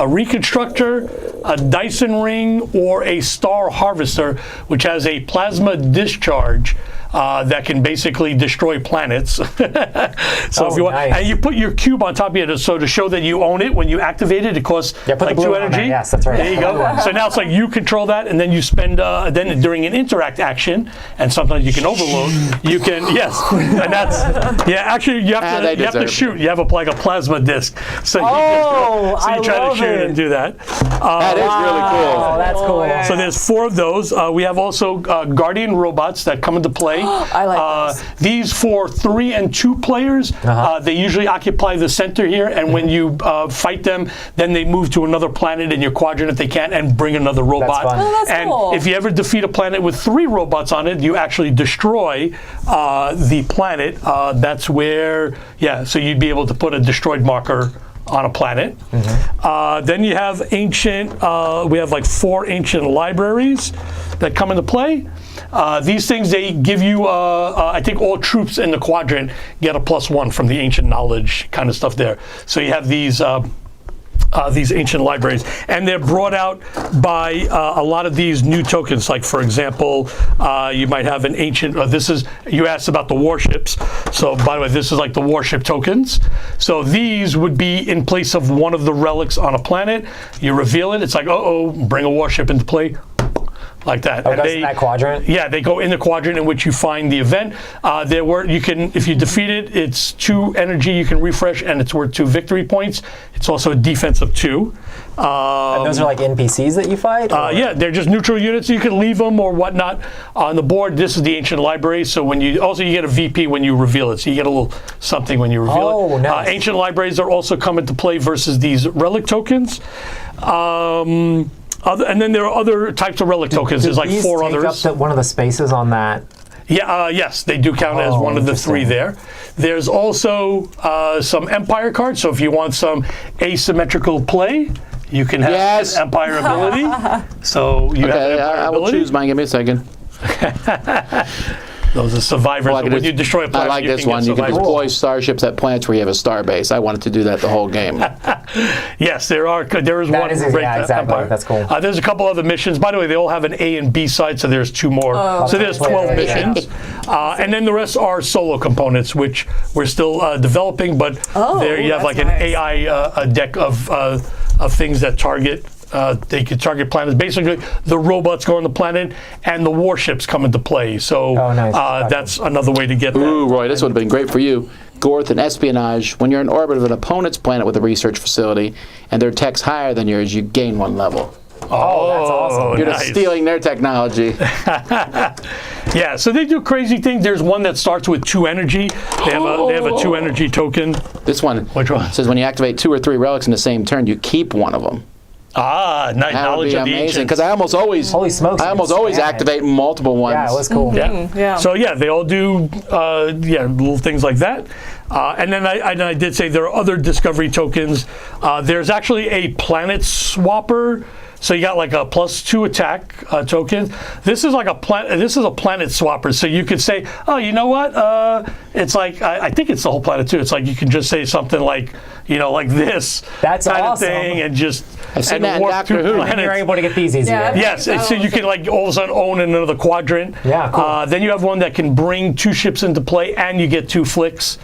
reconstructor, a Dyson ring, or a star harvester, which has a plasma discharge. That can basically destroy planets. So if you want, nice. and you put your cube on top of it, so to show that you own it. When you activate it, it costs Yeah, put the like blue 2 one on energy. there. Yes, that's right. There you go. So now it's like you control that, and then you spend. Then during an interact action, and sometimes you can overload. You can and that's Actually, you have they to you have to deserve it. shoot. You have like a plasma disc. So you, so you I try to love shoot it. and do that. That is really Oh, cool. that's cool. yeah. So there's 4 of those. We have also Guardian robots that come into play. I like those. These for 3 and 2 players, they usually occupy the center here, and when you fight them, then they move to another planet in your quadrant if they can, and bring another robot. fun. Oh, that's and cool. if you ever defeat a planet with 3 robots on it, you actually destroy the planet. That's where, so you'd be able to put a destroyed marker on a planet. Then you have ancient, we have like 4 ancient libraries that come into play. These things, they give you, I think all troops in the quadrant get a +1 from the ancient knowledge kind of stuff there. So you have these ancient libraries, and they're brought out by a lot of these new tokens. Like for example, you might have an ancient. You asked about the warships. So by the way, this is like the warship tokens. So these would be in place of one of the relics on a planet. You reveal it. It's like, bring a warship into play. like that. Oh, And that's in that quadrant? Yeah, they go in the quadrant in which you find the event. You can, if you defeat it, it's 2 energy you can refresh, and it's worth 2 victory points. It's also a defense of 2. And those are like NPCs that you fight? Yeah, they're just neutral units. You can leave them or whatnot on the board. This is the ancient library, so when you get a VP when you reveal it, so you get a little something when you reveal it. Oh, nice. Ancient libraries are also come into play versus these relic tokens. And then there are other types of relic tokens. There's like 4 others. Take up one of the spaces on that. Yeah, yes, they do count as one of the 3 there. There's also some Empire cards, so if you want some asymmetrical play, you can have an Empire ability. So you have an Empire I will ability. choose mine. Give me a second. Those are survivors. Well, When you destroy a planet, I like this can one. get You can survivors. deploy starships at planets where you have a star base. I wanted to do that the whole game. Yes, there is one. is- great yeah, exactly. Empire. That's cool. There's a couple other missions. By the way, they all have an A and B side, so there's 2 more. So there's 12 missions. And then the rest are solo components, which we're still developing, but there you have that's like an nice. AI a deck of things that target. They could target planets. Basically, the robots go on the planet, and the warships come into play. So nice. that's another way to get that. Ooh, Roy, this would have been great for you. Gorth and espionage. When you're in orbit of an opponent's planet with a research facility, and their tech's higher than yours, you gain 1 level. Oh, that's awesome. You're nice. just stealing their technology. Yeah, so they do crazy things. There's one that starts with 2 energy. They have a 2 energy token. This one Which one? says when you activate 2 or 3 relics in the same turn, you keep one of them. Ah, nice That would knowledge be of the amazing ancients. because I almost always, Holy smokes, you can spam it. activate multiple ones. Yeah, it was cool. Yeah. So yeah, they all do little things like that. And then I did say there are other discovery tokens. There's actually a planet swapper. So you got like a +2 attack token. This is like a planet swapper. So you could say, oh, you know what? It's like I think it's the whole planet too. It's like you can just say something like, like this That's kind awesome. of thing, and just seen that in warp Doctor 2 Who. planets. You're able to get these easier. Yeah. Yes, so you can like all of a sudden own another quadrant. Yeah, cool. Then you have one that can bring 2 ships into play, and you get 2 flicks.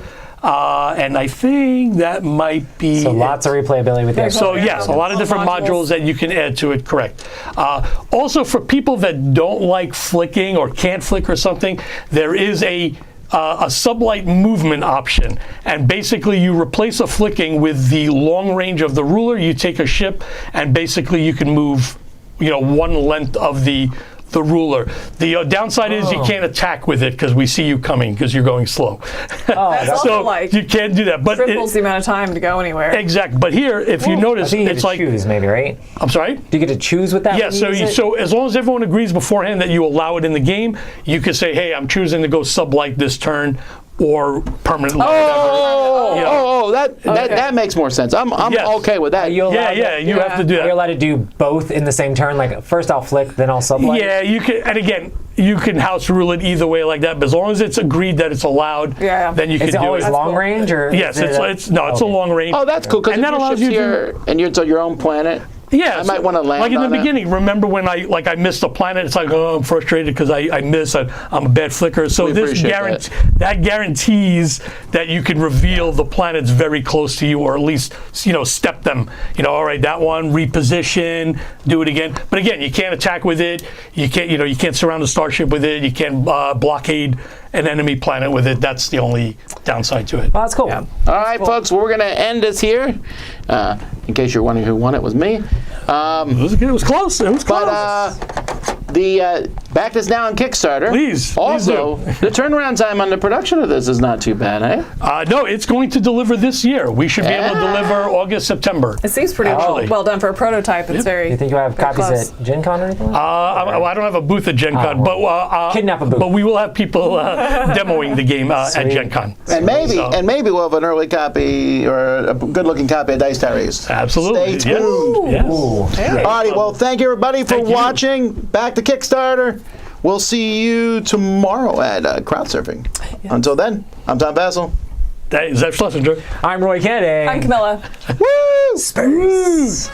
And I think that might be So it. lots of replayability with that. So yes, a lot of different modules that you can add to it, correct. Also, for people that don't like flicking or can't flick or something, there is a sublight movement option, and basically you replace a flicking with the long range of the ruler. You take a ship, and basically you can move, 1 length of the ruler. The downside is you can't attack with it because we see you coming because you're going slow. That's also So like you can't do that. But triples the amount of time to go anywhere. exactly. But here, if you I notice, think you get it's to like choose, maybe, right? I'm sorry. Do you get to choose with that? Yeah, when you so use it? so as long as everyone agrees beforehand that you allow it in the game, you can say, "Hey, I'm choosing to go sublight this turn or permanently." That makes more sense. I'm Yes. okay with that. Are you allowed You have to do Are you that. allowed to do both in the same turn? Like first I'll flick, then I'll sublight? Yeah, you can, and again, you can house rule it either way like that. But as long as it's agreed that it's allowed, then you can Is do it always it. long range or? Yes, is it it's a long range. Oh, that's cool because And that allows your you ship's to- here and you're on your own planet. Yeah, I might want to land like in the on it. beginning. Remember when I missed a planet? It's like, oh, I'm frustrated because I miss. I'm a bad flicker. So We this appreciate that guarantees that you can reveal the planets very close to you, or at least step them. All right, that one, reposition, do it again. But again, you can't attack with it. You can't you can't surround a starship with it. You can't blockade an enemy planet with it. That's the only downside to it. Oh, that's cool. Yeah. All right, folks, we're going to end this here. In case you're wondering who won, it was me. It was good. It was close. It was close. But the back this now on Kickstarter. Please Also, do. the turnaround time on the production of this is not too bad, eh? No, it's going to deliver this year. We should be able to deliver August, September. It seems pretty Actually. well done for a prototype. It's very. You think you'll have very copies close. at Gen Con or anything? I don't have a booth at Gen Con, but Kidnap a booth. But we will have people demoing the game at Sweet. Gen Con. And maybe So- we'll have an early copy or a good-looking copy of Dice Diaries. Absolutely. Stay tuned. Yes. Ooh. Yes. All righty, well, thank you everybody for Thank you. watching. Back to Kickstarter. We'll see you tomorrow at Crowdsurfing. Until then, I'm Tom Vassell. That is Schlesinger. I'm Roy Kennedy. I'm Camilla. Woo! Spurs.